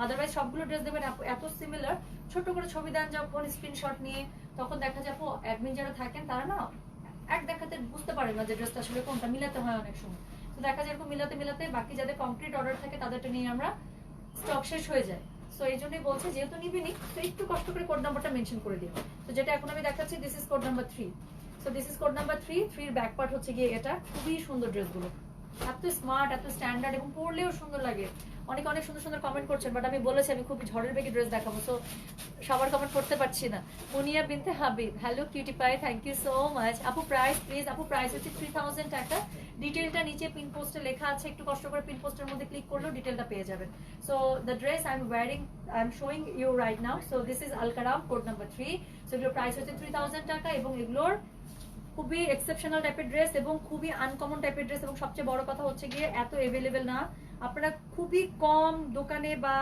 আদারওয়াইজ সবগুলো ড্রেস দেবেন আপু এত সিমিলার, ছোট করে ছবি দেন যখন স্ক্রিনশট নিয়ে, তখন দেখা যায় আপু অ্যাডমিন যারা থাকেন তারা না এক দেখাতে বুঝতে পারে না যে ড্রেসটা আসলে কোনটা, মিলাতে হয় অনেক সময়। তো তো দেখা যায় এরকম মিলাতে মিলাতে বাকি যাদের কমপ্লিট অর্ডার থাকে তাদেরটা নিয়ে আমরা স্টক শেষ হয়ে যায়। সো এই জন্যই বলছে যেহেতু নিবিনি তো একটু কষ্ট করে কোড নাম্বারটা মেনশন করে দিও। তো যেটা এখন আমি দেখাচ্ছি this is code number 3। So this is code number 3। 3 এর ব্যাক পার্ট হচ্ছে গিয়ে এটা। খুবই সুন্দর ড্রেসগুলো, এত স্মার্ট, এত স্ট্যান্ডার্ড এবং পরলেও সুন্দর লাগে। অনেক অনেক সুন্দর সুন্দর কমেন্ট করছেন, বাট আমি বলেছি আমি খুবই ঝড়ের বেগে ড্রেস দেখাবো, তো সবার কমেন্ট করতে পারছি না। Munia Binte Habib, hello cutie pie, thank you so much. আপু প্রাইস প্লিজ। আপু প্রাইস হচ্ছে 3000 টাকা। ডিটেলটা নিচে পিন পোস্টে লেখা আছে, একটু কষ্ট করে পিন পোস্টের মধ্যে ক্লিক করলেও ডিটেলটা পেয়ে যাবেন। So the dress I am wearing, I am showing you right now. So this is Alkaram code number 3। সো এগুলোর প্রাইস হচ্ছে 3000 টাকা এবং এগুলোর খুবই এক্সেপশনাল টাইপের ড্রেস এবং খুবই আনকমন টাইপের ড্রেস, এবং সবচেয়ে বড় কথা হচ্ছে গিয়ে এত এভেলেবেল না। আপনারা খুবই কম দোকানে বা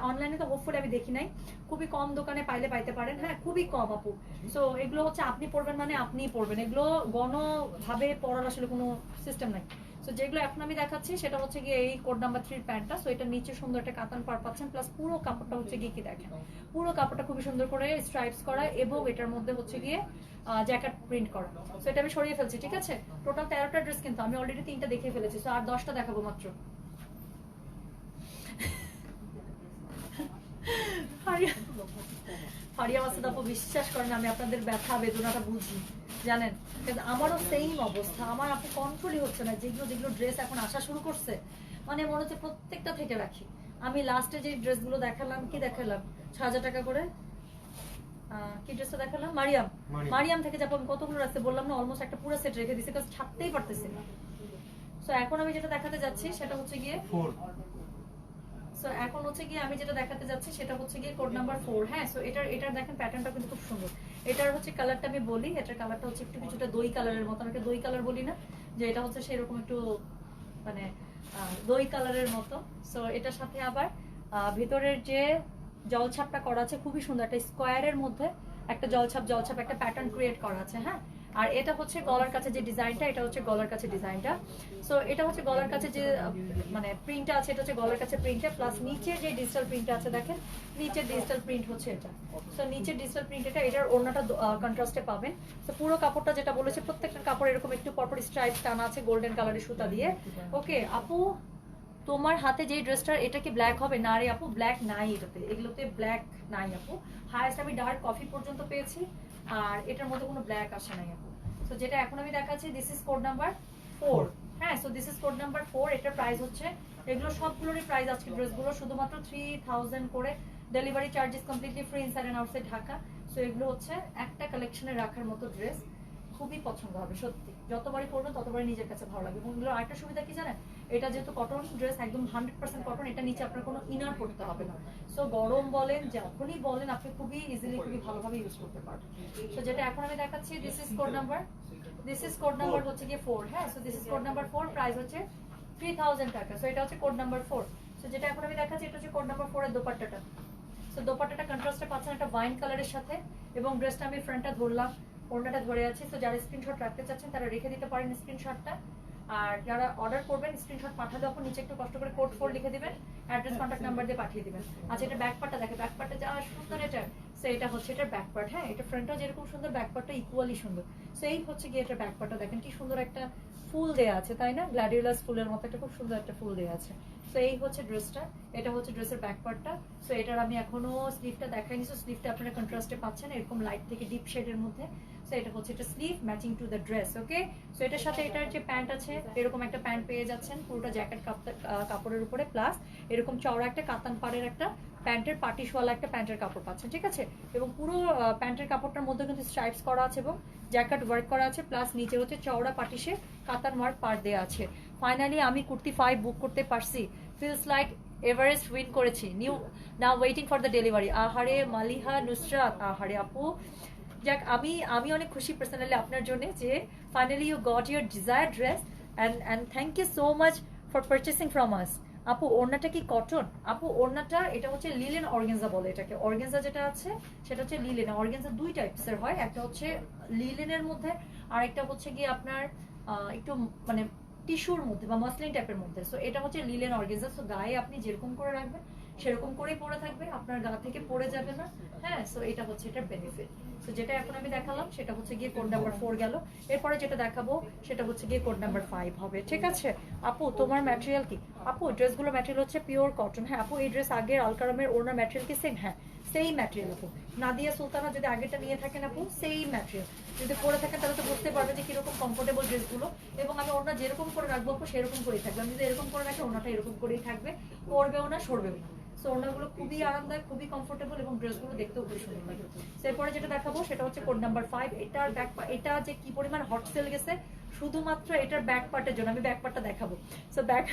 অনলাইনে তো হোপফুলি আমি দেখি নাই, খুবই কম দোকানে পাইতে পারেন। হ্যাঁ, খুবই কম আপু। সো এগুলো হচ্ছে আপনি পরবেন মানে আপনিই পরবেন, এগুলো গণভাবে পরার আসলে কোনো সিস্টেম নাই। সো যেগুলো এখন আমি দেখাচ্ছি সেটা হচ্ছে গিয়ে এই কোড নাম্বার 3 প্যান্টটা। সো এটা নিচে সুন্দর একটা কাতান পার পাচ্ছেন, প্লাস পুরো কাপড়টা হচ্ছে গিয়ে কি দেখেন, পুরো কাপড়টা খুবই সুন্দর করে স্ট্রাইপস করা এবং এটার মধ্যে হচ্ছে গিয়ে জ্যাকেট প্রিন্ট করা। সো এটা আমি সরিয়ে ফেলছি, ঠিক আছে। টোটাল 13টা ড্রেস, কিন্তু আমি অলরেডি 3টা দেখে ফেলেছি। সো আর 10টা দেখাবো মাত্র। ফারিয়া মাসুদ আপু, বিশ্বাস করেন আমি আপনাদের ব্যথা বেদনাটা বুঝি, জানেন, কিন্তু আমারও সেম অবস্থা। আমার আপু কন্ট্রোলই হচ্ছে না। যেগুলো যেগুলো ড্রেস এখন আসা শুরু করছে, মানে মনে হচ্ছে প্রত্যেকটা থেকে রাখি। আমি লাস্টে যে ড্রেসগুলো দেখালাম, কি দেখালাম, 6000 টাকা করে কি ড্রেসটা দেখালাম, মারিয়াম থেকে যাবো। আমি কতগুলো রাখতে বললাম না, অলমোস্ট একটা পুরো সেট রেখে দিছি, কারণ ছাড়তেই পারতেছি না। সো এখন আমি যেটা দেখাতে যাচ্ছি সেটা হচ্ছে গিয়ে সো এখন হচ্ছে গিয়ে আমি যেটা দেখাতে যাচ্ছি সেটা হচ্ছে গিয়ে কোড নাম্বার 4। হ্যাঁ, সো এটার দেখেন প্যাটার্নটা কিন্তু খুব সুন্দর। এটার হচ্ছে কালারটা আমি বলি, এটার কালারটা হচ্ছে একটু কিছুটা দই কালারের মতো। আমি দই কালার বলি না, যে এটা হচ্ছে সেরকম একটু মানে দই কালারের মতো। সো এটার সাথে আবার ভিতরের যে জলছাপটা করা আছে খুবই সুন্দর, একটা স্কোয়ারের মধ্যে একটা জলছাপ একটা প্যাটার্ন ক্রিয়েট করা আছে। হ্যাঁ, আর এটা হচ্ছে গলার কাছে যে ডিজাইনটা, এটা হচ্ছে গলার কাছে ডিজাইনটা। সো এটা হচ্ছে গলার কাছে যে মানে প্রিন্টটা আছে, এটা হচ্ছে গলার কাছে প্রিন্টটা, প্লাস নিচে যে ডিজিটাল প্রিন্টটা আছে দেখেন, নিচের ডিজিটাল প্রিন্ট হচ্ছে এটা। সো নিচের ডিজিটাল প্রিন্ট এটা, এটার ওড়নাটা কন্ট্রাস্টে পাবেন। তো পুরো কাপড়টা যেটা বলেছে, প্রত্যেকটা কাপড় এরকম একটু পরপর স্ট্রাইপ টানা আছে গোল্ডেন কালারের সুতা দিয়ে। ওকে আপু, তোমার হাতে যে ড্রেসটা, এটা কি ব্ল্যাক হবে? না রে আপু, ব্ল্যাক নাই এটাতে, এগুলোতে ব্ল্যাক নাই আপু। হাইয়েস্ট আমি ডার্ক কফি পর্যন্ত পেয়েছি, আর এটার মধ্যে কোনো ব্ল্যাক আসে নাই আপু। সো যেটা এখন আমি দেখাচ্ছি দিস ইজ কোড নাম্বার 4। হ্যাঁ, so this is code number 4। এটার প্রাইস হচ্ছে, এগুলো সবগুলোরই প্রাইস আজকে ড্রেসগুলো শুধুমাত্র 3000 করে। Delivery charges completely free inside and outside Dhaka. So এগুলো হচ্ছে একটা কালেকশনে রাখার মতো ড্রেস, খুবই পছন্দ হবে সত্যি। যতবারই পরবেন ততবারই নিজের কাছে ভালো লাগবে। এবং এগুলোর আরেকটা সুবিধা কি জানেন, এটা যেহেতু কটন ড্রেস, একদম 100% কটন, এটা নিচে আপনার কোনো ইনার পড়তে হবে না। সো গরম বলেন, যখনই বলেন, আপনি খুবই ইজিলি খুবই ভালোভাবে ইউজ করতে পারবেন। তো যেটা এখন আমি দেখাচ্ছি দিস ইজ কোড নাম্বার হচ্ছে গিয়ে 4। হ্যাঁ, so this is code number 4। Price হচ্ছে 3000 টাকা। সো এটা হচ্ছে কোড নাম্বার 4। সো যেটা এখন আমি দেখাচ্ছি এটা হচ্ছে কোড নাম্বার 4 এর দোপাট্টাটা। সো দোপাট্টাটা কন্ট্রাস্টে পাচ্ছেন একটা ওয়াইন কালারের সাথে, এবং ড্রেসটা আমি ফ্রন্টটা ধরলাম, ওড়নাটা ধরে আছে। তো যারা স্ক্রিনশট রাখতে চাচ্ছেন তারা রেখে দিতে পারেন স্ক্রিনশটটা। আর যারা অর্ডার করবেন স্ক্রিনশট পাঠালে তখন নিচে একটু কষ্ট করে কোড 4 লিখে দিবেন, অ্যাড্রেস কন্ট্যাক্ট নাম্বার দিয়ে পাঠিয়ে দিবেন। আচ্ছা, এটা ব্যাক পার্টটা দেখে, ব্যাক পার্টটা যা সুন্দর এটা। সো এটা হচ্ছে এটার ব্যাক পার্ট। হ্যাঁ, এটা ফ্রন্টটাও যেরকম সুন্দর, ব্যাক পার্টটা ইকুয়ালি সুন্দর। সো এই হচ্ছে গিয়ে এটার ব্যাক পার্টটা দেখেন কি সুন্দর, একটা ফুল দেয়া আছে, তাই না? গ্ল্যাডিওলাস ফুলের মতো একটা খুব সুন্দর একটা ফুল দেয়া আছে। সো এই হচ্ছে ড্রেসটা, এটা হচ্ছে ড্রেসের ব্যাক পার্টটা। সো এটার আমি এখনো স্লিভটা দেখাইনি। সো স্লিভটা আপনারা কন্ট্রাস্টে পাচ্ছেন, এরকম লাইট থেকে ডিপ শেডের মধ্যে। সো এটা হচ্ছে এটা sleeve matching to the dress. Okay, so এটার সাথে এটার যে প্যান্ট আছে, এরকম একটা প্যান্ট পেয়ে যাচ্ছেন পুরোটা জ্যাকেট কাপড়ের উপরে, প্লাস এরকম চওড়া একটা কাতান পাড়ের একটা প্যান্টের পাটিশওয়ালা একটা প্যান্টের কাপড় পাচ্ছেন, ঠিক আছে। এবং পুরো প্যান্টের কাপড়টার মধ্যে কিন্তু স্ট্রাইপস করা আছে এবং জ্যাকেট ওয়ার্ক করা আছে, প্লাস নিচে হচ্ছে চওড়া পাটিশে কাতান ওয়ার্ক পার দেওয়া আছে। ফাইনালি আমি কুর্তি 5 বুক করতে পারছি, ফিলস লাইক এভারেস্ট উইন করেছি। New now waiting for the delivery. আহারে মালিহা নুসরাত, আহারে আপু, যাক আমি অনেক খুশি পার্সোনালি আপনার জন্য যে finally you got your desire dress, and thank you so much for purchasing from us. আপু ওড়নাটা কি কটন? আপু ওড়নাটা এটা হচ্ছে লিলেন অর্গানজা বলে এটাকে। অর্গানজা যেটা আছে সেটা হচ্ছে লিলেন। অর্গানজা দুই টাইপসের হয়, একটা হচ্ছে লিলেনের মধ্যে, আর একটা হচ্ছে গিয়ে আপনার একটু মানে টিস্যুর মধ্যে বা মসলিন টাইপের মধ্যে। সো এটা হচ্ছে লিলেন অর্গানজা। সো গায়ে আপনি যেরকম করে রাখবেন সেরকম করেই পরে থাকবে, আপনার গা থেকে পড়ে যাবে না। হ্যাঁ, সো এটা হচ্ছে এটার বেনিফিট। তো যেটা এখন আমি দেখালাম সেটা হচ্ছে গিয়ে কোড নাম্বার 4 গেল। এরপরে যেটা দেখাবো সেটা হচ্ছে গিয়ে কোড নাম্বার 5 হবে, ঠিক আছে? আপু তোমার ম্যাটেরিয়াল কি? আপু ড্রেসগুলো ম্যাটেরিয়াল হচ্ছে পিওর কটন। হ্যাঁ আপু, এই ড্রেস আগের আলকারামের ওনার ম্যাটেরিয়াল কি সেম? হ্যাঁ সেই ম্যাটেরিয়াল আপু। নাদিয়া সুলতানা যদি আগেরটা নিয়ে থাকেন আপু, সেই ম্যাটেরিয়াল যদি পরে থাকেন তাহলে তো বুঝতে পারবে যে কিরকম কমফোর্টেবল ড্রেসগুলো। এবং আমি ওনা যেরকম করে রাখবো আপু সেরকম করেই থাকবে। আমি যদি এরকম করে রাখি ওনাটা এরকম করেই থাকবে, পরবেও না সরবেও না। সো ওনাগুলো খুবই আরামদায়ক, খুবই কমফোর্টেবল এবং ড্রেসগুলো দেখতেও খুবই সুন্দর লাগে। এরপরে যেটা দেখাবো সেটা হচ্ছে কোড নাম্বার 5। এটার ব্যাক, এটা যে কি পরিমাণ হট সেল গেছে শুধুমাত্র এটার ব্যাক পার্টের জন্য। আমি ব্যাক পার্টটা দেখাবো। So back,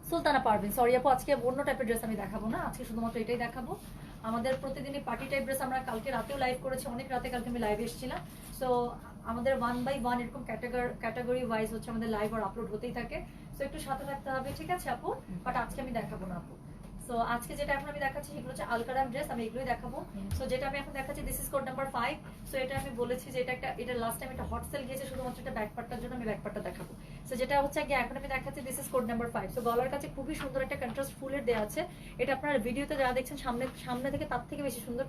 Sultana Parvin, sorry আপু আজকে অন্য টাইপের ড্রেস আমি দেখাবো না, আজকে শুধুমাত্র এটাই দেখাবো। আমাদের প্রতিদিনই পার্টি টাইপ ড্রেস আমরা কালকে রাতেও লাইভ করেছি, অনেক রাতে কালকে আমি লাইভ এসেছিলাম। সো আমাদের 1 বাই 1 এরকম ক্যাটাগরি ওয়াইজ হচ্ছে আমাদের লাইভ আর আপলোড হতেই থাকে। সো একটু সাথে থাকতে হবে, ঠিক আছে আপু? বাট আজকে আমি দেখাবো না আপু। সো আজকে যেটা এখন আমি দেখাচ্ছি সেগুলো হচ্ছে আলকারাম ড্রেস, আমি এগুলোই দেখাবো। সো যেটা আমি এখন দেখাচ্ছি this is code number 5। So এটা আমি বলেছি যে এটা লাস্ট টাইম এটা হট সেল গিয়েছে শুধুমাত্র এটা ব্যাক পার্টটার জন্য, আমি ব্যাক পার্টটা দেখাবো। সো যেটা হচ্ছে আগে এখন আমি দেখাচ্ছি this is code number 5। So গলার কাছে খুবই সুন্দর একটা কন্ট্রাস্ট ফুলের দেওয়া আছে। এটা আপনারা ভিডিওতে যারা দেখছেন সামনে থেকে তার থেকে বেশি সুন্দর,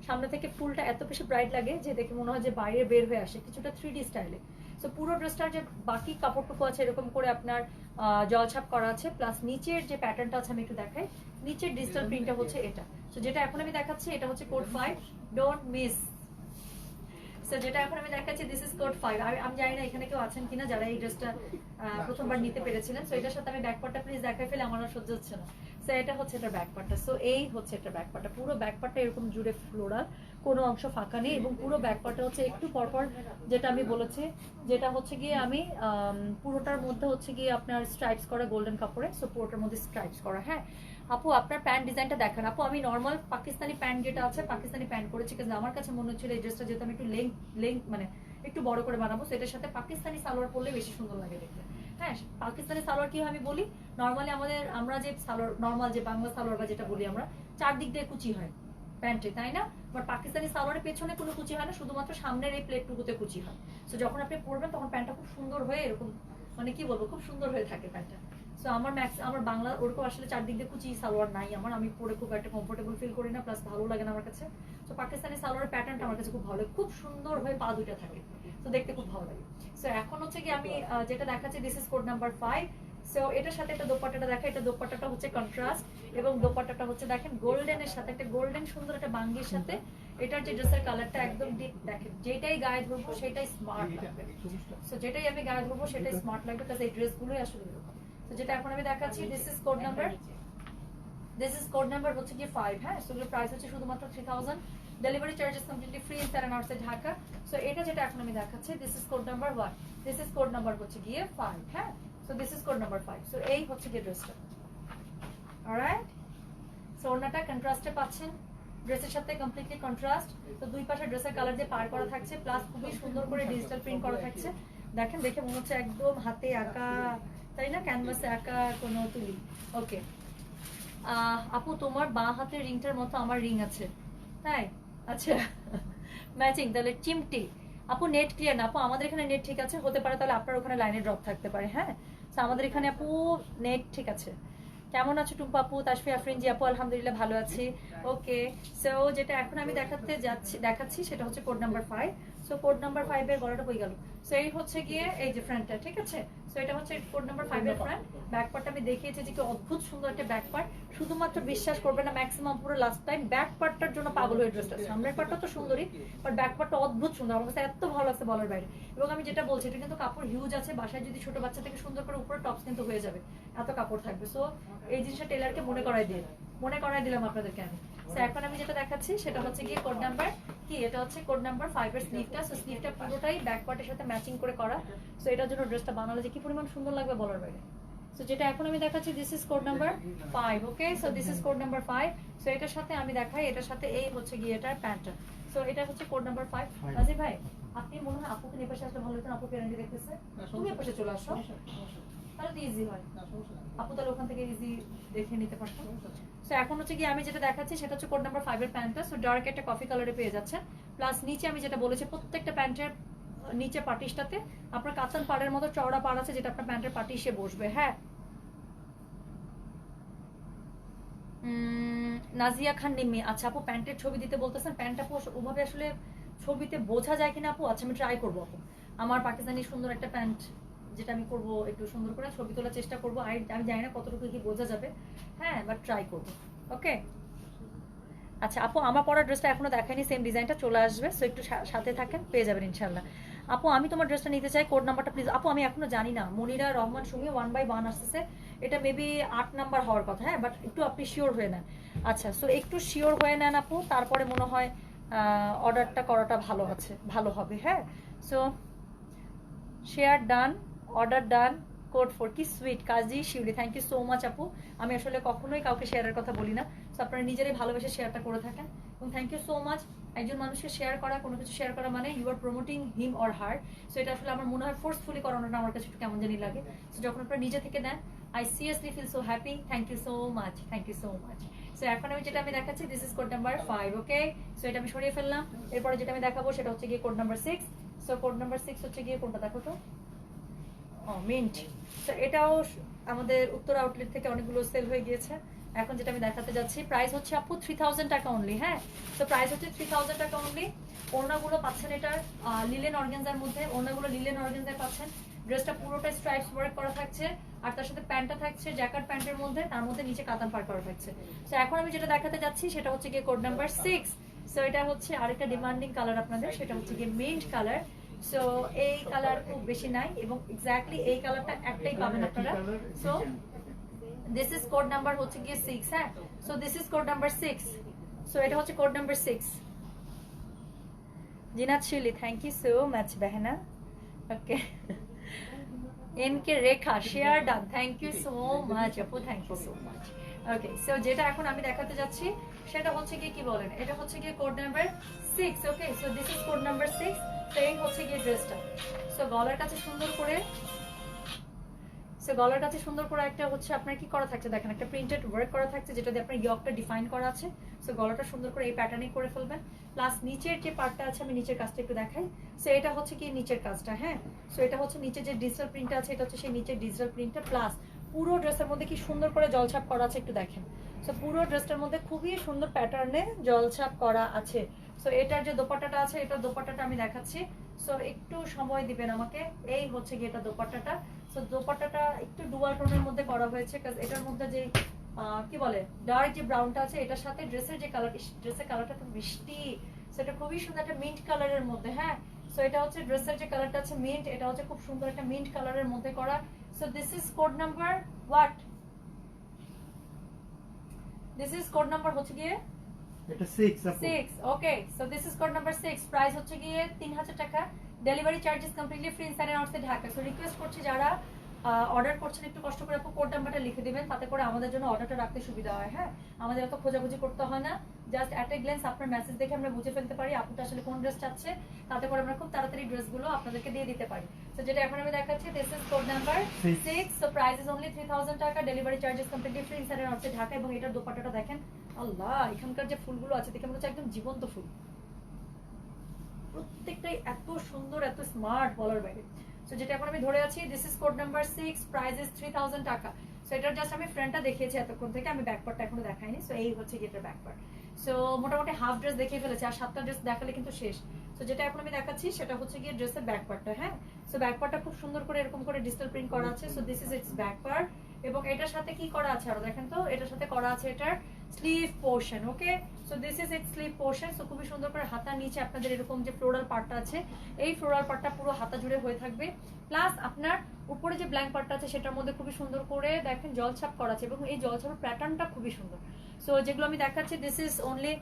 সামনে থেকে ফুলটা এত বেশি ব্রাইট লাগে যে দেখে মনে হয় যে বাইরে বের হয়ে আসে কিছুটা 3D স্টাইলে। সো পুরো ড্রেসটার যে বাকি কাপড়টুকু আছে এরকম করে আপনার জলছাপ করা আছে, প্লাস নিচের যে প্যাটার্নটা আছে আমি একটু দেখাই। নিচের ডিজিটাল প্রিন্টটা হচ্ছে এটা। সো যেটা এখন আমি দেখাচ্ছি এটা হচ্ছে কোড 5, ডোন্ট মিস। সো যেটা এখন আমি দেখাচ্ছি দিস ইজ কোড 5। আমি জানি না এখানে কেউ আছেন কিনা যারা এই ড্রেসটা প্রথমবার নিতে পেরেছিলেন। সো এটার সাথে আমি ব্যাক পার্টটা প্লিজ দেখাই ফেলে, আমার আর সহ্য হচ্ছে না। সো এটা হচ্ছে এটা ব্যাক পার্টটা। সো এই হচ্ছে এটা ব্যাক পার্টটা, পুরো ব্যাক পার্টটা এরকম জুড়ে ফ্লোরাল, কোনো অংশ ফাঁকা নেই। এবং পুরো ব্যাক পার্টটা হচ্ছে একটু পরপর যেটা আমি বলেছি, যেটা হচ্ছে গিয়ে আমি পুরোটার মধ্যে হচ্ছে গিয়ে আপনার স্ট্রাইপস করা গোল্ডেন কাপড়ে। সো পুরোটার মধ্যে স্ট্রাইপস করা। হ্যাঁ আপু আপনার প্যান্ট ডিজাইনটা দেখান। আপু আমি নর্মাল পাকিস্তানি প্যান্ট যেটা আছে পাকিস্তানি প্যান্ট করেছি, কিন্তু আমার কাছে মনে হচ্ছিল এই ড্রেসটা যেহেতু আমি একটু লেন্থ মানে একটু বড় করে বানাবো, সেটার সাথে পাকিস্তানি সালোয়ার পরলে বেশি সুন্দর লাগে দেখতে। হ্যাঁ পাকিস্তানি সালোয়ার কি আমি বলি, নর্মালি আমরা যে সালোয়ার নর্মাল যে বাংলা সালোয়ার বা যেটা বলি আমরা, চারদিক দিয়ে কুচি হয় প্যান্টে, তাই না? বাট পাকিস্তানি সালোয়ারের পেছনে কোনো কুচি হয় না, শুধুমাত্র সামনের এই প্লেটটুকুতে কুচি হয়। সো যখন আপনি পরবেন তখন প্যান্টটা খুব সুন্দর হয়ে এরকম মানে কি বলবো খুব সুন্দর হয়ে থাকে প্যান্টটা। সো আমার বাংলা ওরকম আসলে চারদিক দিয়ে কুচি সালোয়ার নাই আমি পরে খুব একটা কমফোর্টেবল ফিল করি না, প্লাস ভালো লাগে না আমার কাছে। তো পাকিস্তানি সালোয়ারের প্যাটার্নটা আমার কাছে খুব ভালো লাগে, খুব সুন্দর হয়ে পা দুইটা থাকে, তো দেখতে খুব ভালো লাগে। সো এখন হচ্ছে কি আমি যেটা দেখাচ্ছি this is code number 5। So এটার সাথে একটা দোপাট্টাটা দেখা, এটা দোপাট্টাটা হচ্ছে কন্ট্রাস্ট এবং দোপাট্টাটা হচ্ছে দেখেন গোল্ডেনের সাথে একটা গোল্ডেন সুন্দর একটা বাঙ্গির সাথে। এটার যে ড্রেসের কালারটা একদম ডিপ, দেখেন যেটাই গায়ে ধরবো সেটাই স্মার্ট লাগবে। সো যেটাই আমি গায়ে ধরবো সেটাই স্মার্ট লাগবে, কারণ এই ড্রেসগুলোই আসলে এরকম। তো যেটা এখন আমি দেখাচ্ছি দিস ইজ কোড নাম্বার হচ্ছে কি 5। হ্যাঁ সো এর প্রাইস হচ্ছে শুধুমাত্র 3000, delivery charges completely free inside and outside Dhaka. So এটা যেটা এখন আমি দেখাচ্ছি this is code number 1, this is code number হচ্ছে গিয়ে 5। হ্যাঁ so this is code number 5। So এই হচ্ছে কি ড্রেসটা, অলরাইট। সো ওড়নাটা কন্ট্রাস্টে পাচ্ছেন, ড্রেসের সাথে কমপ্লিটলি কন্ট্রাস্ট। তো দুই পাশে ড্রেসের কালার দিয়ে পার করা থাকছে, প্লাস খুবই সুন্দর করে ডিজিটাল প্রিন্ট করা থাকছে। দেখেন দেখে মনে হচ্ছে একদম হাতে আঁকা, তাই না? ক্যানভাসে আঁকা কোনো তুলি। ওকে আপু তোমার বাঁ হাতের রিংটার মতো আমার রিং আছে, তাই? আচ্ছা ম্যাচিং তাহলে চিমটি। আপু নেট ক্লিয়ার না? আপু আমাদের এখানে নেট ঠিক আছে, হতে পারে তাহলে আপনার ওখানে লাইনে ড্রপ থাকতে পারে। হ্যাঁ তো আমাদের এখানে আপু নেট ঠিক আছে। কেমন আছো টুম্পা আপু? তাসফি আফরিন জি আপু আলহামদুলিল্লাহ ভালো আছি। ওকে সো যেটা এখন আমি দেখাচ্ছি সেটা হচ্ছে code number 5। So code number 5 এর গলাটা কই গেল? সো এই হচ্ছে গিয়ে এই যে ফ্রন্টটা, ঠিক আছে? সো এটা হচ্ছে কোড নাম্বার 5 এর ফ্রন্ট। ব্যাক পার্টটা আমি দেখিয়েছি যে কি অদ্ভুত সুন্দর একটা ব্যাক পার্ট, শুধুমাত্র বিশ্বাস করবে না ম্যাক্সিমাম পুরো লাস্ট টাইম ব্যাক পার্টটার জন্য পাগল হয়ে ড্রেসটা। সামনের পার্টটা তো সুন্দরই, বাট ব্যাক পার্টটা অদ্ভুত সুন্দর, আমার কাছে এত ভালো লাগছে বলার বাইরে। এবং আমি যেটা বলছি এটা কিন্তু কাপড় হিউজ আছে, বাসায় যদি ছোট বাচ্চা থেকে সুন্দর করে উপরে টপস কিন্তু হয়ে যাবে, এত কাপড় থাকবে। সো এই জিনিসটা টেলারকে মনে করাই দিলাম আপনাদেরকে আমি। সো এখন আমি যেটা দেখাচ্ছি সেটা হচ্ছে গিয়ে কোড নাম্বার কি, এটা হচ্ছে কোড নাম্বার 5 এর স্লিভটা। সো স্লিভটা পুরোটাই ব্যাক পার্টের সাথে ম্যাচিং করে করা। সো এটার জন্য ড্রেসটা বানালে যে কি পরিমাণ সুন্দর লাগবে বলার বাইরে। সো যেটা এখন আমি দেখাচ্ছি this is code number 5। Okay so this is code number 5। So এটার সাথে আমি দেখাই, এটার সাথে এই হচ্ছে গিয়ে এটার প্যান্টটা। সো এটা হচ্ছে কোড নাম্বার 5। রাজি ভাই আপনি মনে হয় আপুকে নিয়ে পাশে আসলে ভালো হতো, আপু প্যারেন্টে দেখতেছে, তুমি পাশে চলে আসো তাহলে তো ইজি হয়, আপু তাহলে ওখান থেকে ইজি দেখে নিতে পারতো। সো এখন হচ্ছে কি আমি যেটা দেখাচ্ছি সেটা হচ্ছে কোড নাম্বার 5 এর প্যান্টটা। সো ডার্ক একটা কফি কালারে পেয়ে যাচ্ছেন, প্লাস নিচে আমি যেটা বলেছি প্রত্যেকটা প্যান্টের নিচে পাটিসটাতে আপনার কাতান পাড়ের মতো চওড়া পাড় আছে, যেটা আপনার প্যান্টের পাটিসে বসবে। হ্যাঁ নাজিয়া খান নিম্মি, আচ্ছা আপু প্যান্টের ছবি দিতে বলতেছেন, প্যান্ট আপু ওভাবে আসলে ছবিতে বোঝা যায় কিনা আপু? আচ্ছা আমি ট্রাই করবো আপু, আমার পাকিস্তানি সুন্দর একটা প্যান্ট যেটা আমি করবো একটু সুন্দর করে ছবি তোলার চেষ্টা করবো। আমি জানি না কতটুকু কি বোঝা যাবে, হ্যাঁ বাট ট্রাই করবো। ওকে আচ্ছা আপু আমার পরার ড্রেসটা এখনো দেখায়নি, সেম ডিজাইনটা চলে আসবে, সো একটু সাথে থাকেন, পেয়ে যাবেন ইনশাল্লাহ। আপু আমি তোমার ড্রেসটা নিতে চাই, কোড নাম্বারটা প্লিজ। আপু আমি এখনো জানি না, মনিরা রহমান সুমি 1/1 আসতেছে, এটা মেবি 8 নাম্বার হওয়ার কথা, হ্যাঁ বাট একটু আপনি শিওর হয়ে নেন। আচ্ছা সো একটু শিওর হয়ে নেন আপু, তারপরে মনে হয় অর্ডারটা করাটা ভালো হবে। হ্যাঁ so share done, order done, code 4 কি sweet Kazi Shiuli, thank you so much আপু। আমি আসলে কখনোই কাউকে শেয়ারের কথা বলি না, সো আপনারা নিজেরাই ভালোবেসে শেয়ারটা করে থাকেন, এবং থ্যাংক ইউ সো মাচ। একজন মানুষকে শেয়ার করা, কোনো কিছু শেয়ার করা মানে you are promoting him or her, so এটা আসলে আমার মনে হয় ফোর্সফুলি করানোটা আমার কাছে একটু কেমন জানি লাগে। সো যখন আপনারা নিজে থেকে দেন, I seriously feel so happy, thank you so much, thank you so much. So এখন আমি যেটা দেখাচ্ছি, this is code number 5, okay so এটা আমি সরিয়ে ফেললাম। এরপরে যেটা আমি দেখাবো সেটা হচ্ছে গিয়ে code number 6। So code number 6 হচ্ছে গিয়ে কোনটা দেখো তো, মিন্ট। তো এটাও আমাদের উত্তর আউটলেট থেকে অনেকগুলো সেল হয়ে গিয়েছে। এখন যেটা আমি দেখাতে যাচ্ছি, প্রাইস হচ্ছে আপু 3000 টাকা অনলি। হ্যাঁ তো প্রাইস হচ্ছে 3000 টাকা অনলি। ওড়নাগুলো পাচ্ছেন এটার লিলেন অর্গানজার মধ্যে, ওড়নাগুলো লিলেন অর্গানজায় পাচ্ছেন। ড্রেসটা পুরোটা স্ট্রাইপস ওয়ার্ক করা থাকছে, আর তার সাথে প্যান্টটা থাকছে জ্যাকেট প্যান্টের মধ্যে, তার মধ্যে নিচে কাতান পার করা থাকছে। তো এখন আমি যেটা দেখাতে যাচ্ছি সেটা হচ্ছে গিয়ে কোড নাম্বার 6। সো এটা হচ্ছে আরেকটা ডিমান্ডিং কালার আপনাদের, সেটা হচ্ছে গিয়ে মিন্ট কালার। সো এই কালার খুব বেশি নাই, এবং এক্স্যাক্টলি এই কালারটা একটাই পাবেন আপনারা। So this is code number হচ্ছে গিয়ে 6। হ্যাঁ so this is code number 6। So এটা হচ্ছে code number 6। Zinat Shili, thank you so much বেহনা। ওকে এনকে Rekha, share done, thank you so much আপু, thank you so much. Okay so যেটা এখন আমি দেখাতে যাচ্ছি সেটা হচ্ছে গিয়ে কি বলেন, এটা হচ্ছে গিয়ে code number 6। Okay so this is code number 6। তো এই হচ্ছে গিয়ে ড্রেসটা। সো গলার কাছে সুন্দর করে, সো গলার কাছে সুন্দর করে একটা হচ্ছে আপনার কি করা থাকছে দেখেন, একটা প্রিন্টেড ওয়ার্ক করা থাকছে, যেটা দিয়ে আপনার ইয়কটা ডিফাইন করা আছে। সো গলাটা সুন্দর করে এই প্যাটার্নে করে ফেলবেন। প্লাস নিচের যে পার্টটা আছে, আমি নিচের কাজটা একটু দেখাই। সো এটা হচ্ছে কি নিচের কাজটা, হ্যাঁ সো এটা হচ্ছে নিচে যে ডিজিটাল প্রিন্টটা আছে, এটা হচ্ছে সেই নিচের ডিজিটাল প্রিন্টটা। প্লাস পুরো ড্রেসের মধ্যে কি সুন্দর করে জলছাপ করা আছে একটু দেখেন। সো পুরো ড্রেসটার মধ্যে খুবই সুন্দর প্যাটার্নে জলছাপ করা আছে। সো এটার যে দোপাট্টাটা আছে, এটা দোপাট্টাটা আমি দেখাচ্ছি। সো একটু সময় দিবেন আমাকে, এই হচ্ছে গিয়ে এটা দোপাট্টাটা। সো দোপাট্টাটা একটু ডুয়াল টোনের মধ্যে করা হয়েছে, কারণ এটার মধ্যে যে কি বলে ডার্ক যে ব্রাউনটা আছে, এটার সাথে ড্রেসের যে কালার, ড্রেসের কালারটা তো মিষ্টি, সেটা খুবই সুন্দর একটা মিন্ট কালারের মধ্যে। হ্যাঁ সো এটা হচ্ছে ড্রেসের যে কালারটা আছে মিন্ট, এটা হচ্ছে খুব সুন্দর একটা মিন্ট কালারের মধ্যে করা। So this is code number what, this is code number হচ্ছে গিয়ে এটা 6 আপু। 6। Okay so this is code number 6। Price হচ্ছে গিয়ে 3000 টাকা। Delivery charges completely free inside and outside Dhaka. So request করছি যারা অর্ডার করছেন একটু কষ্ট করে আপু কোড নাম্বারটা লিখে দিবেন, তাতে করে আমাদের জন্য অর্ডারটা রাখতে সুবিধা হয়। হ্যাঁ আমাদের এত খোঁজাখুঁজি করতে হয় না, জাস্ট অ্যাট এ গ্ল্যান্স আপনার মেসেজ দেখে আমরা বুঝে ফেলতে পারি আপুটা আসলে কোন ড্রেস চাচ্ছে, তাতে করে আমরা খুব তাড়াতাড়ি ড্রেসগুলো আপনাদেরকে দিয়ে দিতে পারি। তো যেটা এখন আমি দেখাচ্ছি, this is code number 6। So price is only 3000 টাকা। Delivery charges completely free inside and outside Dhaka. এবং এটার দোপাট্টাটা দেখেন, আল্লাহ এখানকার যে ফুলগুলো আছে দেখে মনে হচ্ছে একদম জীবন্ত ফুল, প্রত্যেকটাই এত সুন্দর, এত স্মার্ট বলার বাইরে। সো যেটা এখন আমি ধরে আছি, this is code number 6, price is 3000 টাকা। সো এটার জাস্ট আমি ফ্রন্টটা দেখিয়েছি এতক্ষণ থেকে, আমি ব্যাক পার্টটা এখনো দেখাইনি। সো এই হচ্ছে এটার ব্যাক পার্ট। সো মোটামুটি হাফ ড্রেস দেখিয়ে ফেলেছে, আর 7টা ড্রেস দেখালে কিন্তু শেষ। সো যেটা এখন আমি দেখাচ্ছি সেটা হচ্ছে গিয়ে ড্রেসের ব্যাক পার্টটা। হ্যাঁ সো ব্যাক পার্টটা খুব সুন্দর করে এরকম করে ডিজিটাল প্রিন্ট করা আছে। So this is it's back part. এবং এটার সাথে কি করা আছে আরো দেখেন তো, এটার সাথে করা আছে এটার sleeve portion. Okay so this is it's sleeve portion. So খুবই সুন্দর করে হাতার নিচে আপনাদের এরকম যে ফ্লোরাল পার্টটা আছে, এই ফ্লোরাল পার্টটা পুরো হাতা জুড়ে হয়ে থাকবে। প্লাস আপনার উপরে যে ব্ল্যাঙ্ক পার্টটা আছে সেটার মধ্যে খুবই সুন্দর করে দেখেন জলছাপ করা আছে, এবং এই জলছাপের প্যাটার্নটা খুবই সুন্দর। সো যেগুলো আমি দেখাচ্ছি, this is only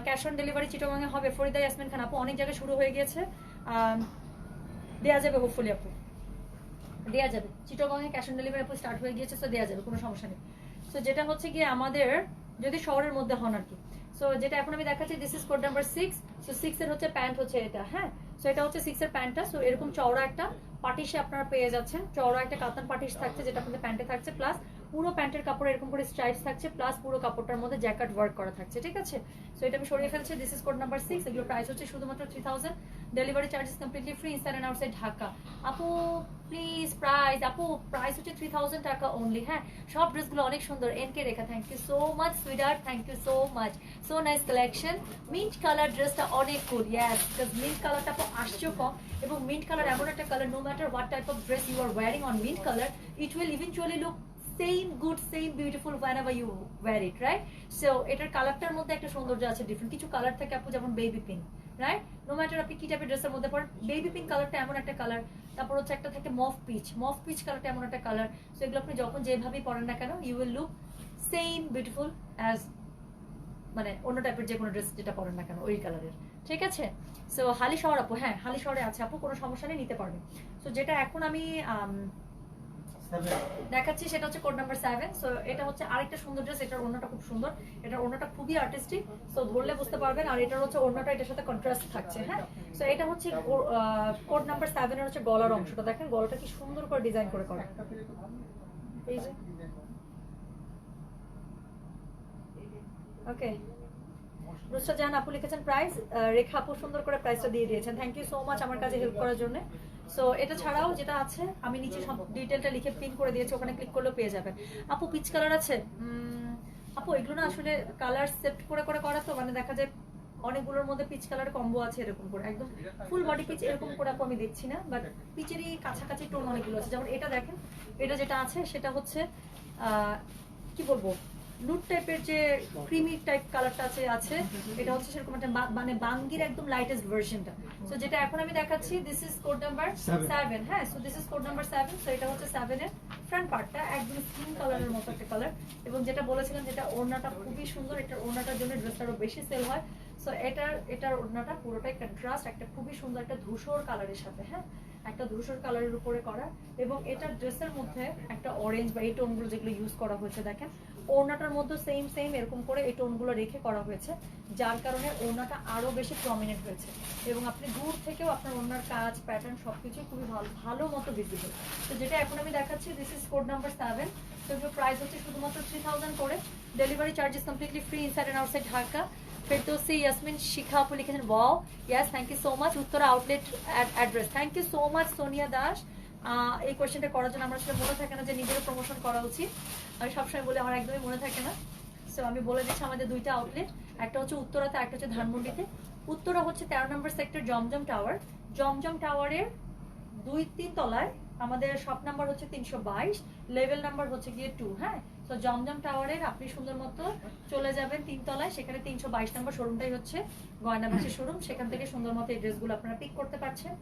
cash on delivery চিটাগাংয়ে হবে। ফরিদা ইয়াসমিন খান আপু, অনেক জায়গায় শুরু হয়ে গিয়েছে, দেওয়া যাবে হোপফুলি আপু, দেওয়া যাবে। চিটাগাংয়ে ক্যাশ অন ডেলিভারি আপু স্টার্ট হয়ে গিয়েছে, সো দেওয়া যাবে, কোনো সমস্যা নেই। সো যেটা হচ্ছে গিয়ে আমাদের যদি শহরের মধ্যে হন আর কি। সো যেটা এখন আমি দেখাচ্ছি, this is code number 6। So 6 এর হচ্ছে প্যান্ট হচ্ছে এটা। হ্যাঁ সো এটা হচ্ছে 6 এর প্যান্টটা। সো এরকম চওড়া একটা পাটিশে আপনারা পেয়ে যাচ্ছেন, চওড়া একটা কাতান পাটিশ থাকছে যেটা আপনাদের প্যান্টে থাকছে। প্লাস পুরো প্যান্টের কাপড় এরকম করে স্ট্রাইপস থাকছে, প্লাস পুরো কাপড়টার মধ্যে জ্যাকেট ওয়ার্ক করা থাকছে, ঠিক আছে। সো এটা আমি সরিয়ে ফেলছি। This is code number 6। এগুলো প্রাইস হচ্ছে শুধুমাত্র 3000। Delivery charges completely free inside and outside Dhaka. আপু প্লিজ প্রাইস, আপু প্রাইস হচ্ছে 3000 টাকা অনলি। হ্যাঁ, সব ড্রেসগুলো অনেক সুন্দর। NK Rekha, thank you so much sweetheart, thank you so much. So nice collection. Mint colour ড্রেসটা অনেক কুল, ইয়েস, বিকজ মিন্ট কালারটা আপু আসছেও কম, এবং মিন্ট কালার এমন একটা colour, no matter what type of dress you are wearing on mint colour, it will eventually look same good, same beautiful whenever you wear it, right? So এটার কালারটার মধ্যে একটা সৌন্দর্য আছে ডিফারেন্ট। কিছু কালার থাকে আপু, যেমন baby pink, right? No matter আপনি কি টাইপের ড্রেসের মধ্যে পড়েন, বেবি পিঙ্ক কালারটা এমন একটা কালার। তারপর হচ্ছে একটা থাকে মফ পিচ কালারটা এমন একটা কালার। সো এগুলো আপনি যখন যেভাবেই পরেন না কেন, you will look same beautiful as মানে অন্য টাইপের যে কোনো ড্রেস যেটা পরেন না কেন ওই কালারের, ঠিক আছে। সো হালি শহর আপু, হ্যাঁ হালি শহরে আছে আপু, কোনো সমস্যা নেই, নিতে পারবেন। সো যেটা এখন আমি দেখাচ্ছি সেটা হচ্ছে কোড নাম্বার 7। সো এটা হচ্ছে আরেকটা সুন্দর ড্রেস, এটার ওড়নাটা খুব সুন্দর, এটার ওড়নাটা খুবই আর্টিস্টিক, সো ধরলে বুঝতে পারবেন। আর এটার হচ্ছে ওড়নাটা এটার সাথে কন্ট্রাস্ট থাকছে, হ্যাঁ। সো এটা হচ্ছে কোড নাম্বার 7 এর হচ্ছে গলার অংশটা দেখেন, গলাটা কি সুন্দর করে ডিজাইন করে করা, এই যে ওকে। রুস্তা জাহান আপু লিখেছেন প্রাইস, রেখা আপু সুন্দর করে প্রাইসটা দিয়ে দিয়েছেন, থ্যাংক ইউ সো মাচ আমার কাছে হেল্প করার জন্য। সো এটা ছাড়াও যেটা আছে আমি নিচে সব ডিটেলটা লিখে পিন করে দিয়েছি, ওখানে ক্লিক করলেও পেয়ে যাবেন। আপু পিচ কালার আছে, আপু এগুলো না আসলে কালার সেট করে করে করা, তো মানে দেখা যায় অনেকগুলোর মধ্যে পিচ কালার কম্বো আছে, এরকম করে একদম ফুল বডি পিচ এরকম করে আপু আমি দেখছি না, বাট পিচেরই কাছাকাছি টোন অনেকগুলো আছে। যেমন এটা দেখেন, এটা যেটা আছে সেটা হচ্ছে কি বলবো, নুট টাইপের যে ক্রিমি টাইপ কালারটা আছে এটা হচ্ছে সেরকম একটা মানে বাঙ্গির একদম লাইটেস্ট ভার্সনটা। সো যেটা এখন আমি দেখাচ্ছি, দিস ইজ কোড নাম্বার 7। হ্যাঁ, so this is code number 7। So এটা হচ্ছে 7 এর ফ্রন্ট পার্টটা একদম স্কিন কালারের মতো একটা কালার, এবং যেটা বলেছিলাম যেটা ওড়নাটা খুবই সুন্দর, এটার ওড়নাটার জন্য ড্রেসটা আরো বেশি সেল হয়। সো এটার ওড়নাটা পুরোটাই কন্ট্রাস্ট একটা খুবই সুন্দর একটা ধূসর কালারের সাথে, হ্যাঁ একটা ধূসর কালারের উপরে করা, এবং এটার ড্রেসের মধ্যে একটা অরেঞ্জ বা এই টোনগুলো যেগুলো ইউজ করা হয়েছে দেখেন, ওড়নাটার মধ্যে সেম এরকম করে এই টোনগুলো রেখে করা হয়েছে, যার কারণে ওড়নাটা আরো বেশি প্রমিনেন্ট হয়েছে, এবং আপনি দূর থেকেও আপনার ওড়নার কাজ প্যাটার্ন সবকিছু খুবই ভালো মতো ভিজিবল। তো যেটা এখন আমি দেখাচ্ছি, দিস ইজ কোড নাম্বার 7। তো এর প্রাইস হচ্ছে শুধুমাত্র 3000 করে, delivery charges completely free inside and outside Dhaka. Ferdousi Yasmin Shikha আপু লিখেছেন wow, yes thank you so much. Uttara outlet address, thank you so much Sonia Das. এই কোয়েশ্চেনটা করার জন্য আমার আসলে মনে থাকে না যে নিজেরও প্রমোশন করা উচিত, আমি সবসময় বলি আমার একদমই মনে থাকে না। সো আমি বলে দিচ্ছি আমাদের দুইটা আউটলেট, একটা হচ্ছে উত্তরাতে, একটা হচ্ছে ধানমন্ডিতে। উত্তরা হচ্ছে 13 নম্বর সেক্টর জমজম টাওয়ার, জমজম টাওয়ারের 2-3 তলায় আমাদের শপ নাম্বার হচ্ছে 322, লেভেল নাম্বার হচ্ছে গিয়ে 2। হ্যাঁ, তো জমজম টাওয়ারের আপনি সুন্দর মতো চলে যাবেন 3 তলায়, সেখানে 322 নম্বর শোরুমটাই হচ্ছে গয়না বাসের শোরুম, সেখান থেকে সুন্দর মতো এই ড্রেসগুলো আপনারা পিক করতে পারছেন।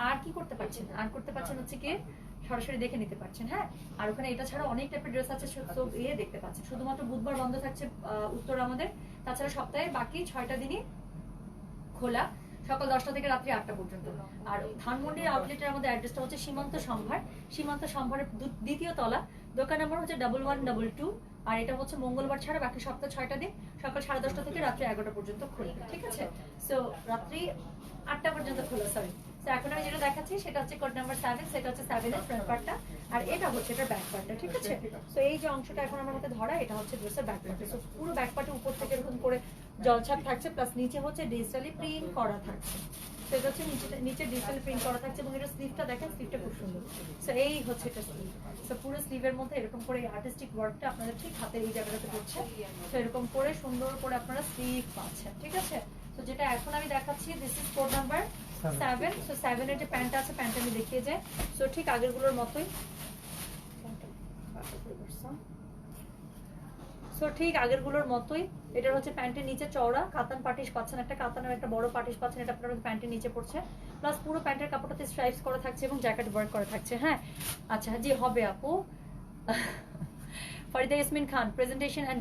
আর কি করতে পারছেন, আর করতে পারছেন হচ্ছে কি সরাসরি দেখে নিতে পারছেন। হ্যাঁ, আর ওখানে এটা ছাড়া অনেক টাইপের ড্রেস আছে, সব দেখতে পাচ্ছেন। শুধুমাত্র বুধবার বন্ধ থাকছে উত্তর আমাদের, তাছাড়া সপ্তাহে বাকি 6টা দিনই খোলা, সকাল 10টা থেকে রাত্রি 8টা পর্যন্ত। আর ধানমন্ডির আউটলেটের আমাদের অ্যাড্রেসটা হচ্ছে সীমান্ত সম্ভারের 2য় তলা, দোকান নাম্বার হচ্ছে 1122। আর এটা হচ্ছে মঙ্গলবার ছাড়া বাকি সপ্তাহ 6টা দিন সকাল 10:30 থেকে রাত্রি 11টা পর্যন্ত খোলা, ঠিক আছে। সো রাত্রি 8টা পর্যন্ত খোলা, সরি। তো এখন আমি যেটা দেখাচ্ছি সেটা হচ্ছে কোড নাম্বার 7, সেটা হচ্ছে 7 এর ফ্রন্ট পার্টটা, আর এটা হচ্ছে এটার ব্যাক পার্টটা, ঠিক আছে। সো এই যে অংশটা এখন আমার হাতে ধরা, এটা হচ্ছে ড্রেসের ব্যাক পার্ট। সো পুরো ব্যাক পার্টে উপর থেকে এরকম করে জলছাপ থাকছে, প্লাস নিচে হচ্ছে ডিজিটালি প্রিন্ট করা থাকছে। তো এটা হচ্ছে নিচে ডিজিটালি প্রিন্ট করা থাকছে, এবং এটা স্লিভটা দেখেন, স্লিভটা খুব সুন্দর। সো এই হচ্ছে এটা স্লিভ। সো পুরো স্লিভের মধ্যে এরকম করে আর্টিস্টিক ওয়ার্কটা আপনাদের ঠিক হাতের এই জায়গাটাতে করছে। তো এরকম করে সুন্দর করে আপনারা স্লিভ পাচ্ছেন, ঠিক আছে। তো যেটা এখন আমি দেখাচ্ছি, this is code number 7। So 7 এর যে প্যান্টটা আছে, প্যান্টটা আমি দেখিয়ে যাই। সো ঠিক আগেরগুলোর মতোই, সো ঠিক আগেরগুলোর মতোই এটার হচ্ছে প্যান্টের নিচে চওড়া কাতান পাটিশ পাচ্ছেন, একটা কাতানের একটা বড় পাটিশ পাচ্ছেন, এটা আপনার প্যান্টের নিচে পড়ছে, প্লাস পুরো প্যান্টের কাপড়টাতে স্ট্রাইপস করা থাকছে এবং জ্যাকেট ওয়ার্ক করা থাকছে। হ্যাঁ, আচ্ছা জি হবে আপু। Farida Yasmin Khan, presentation and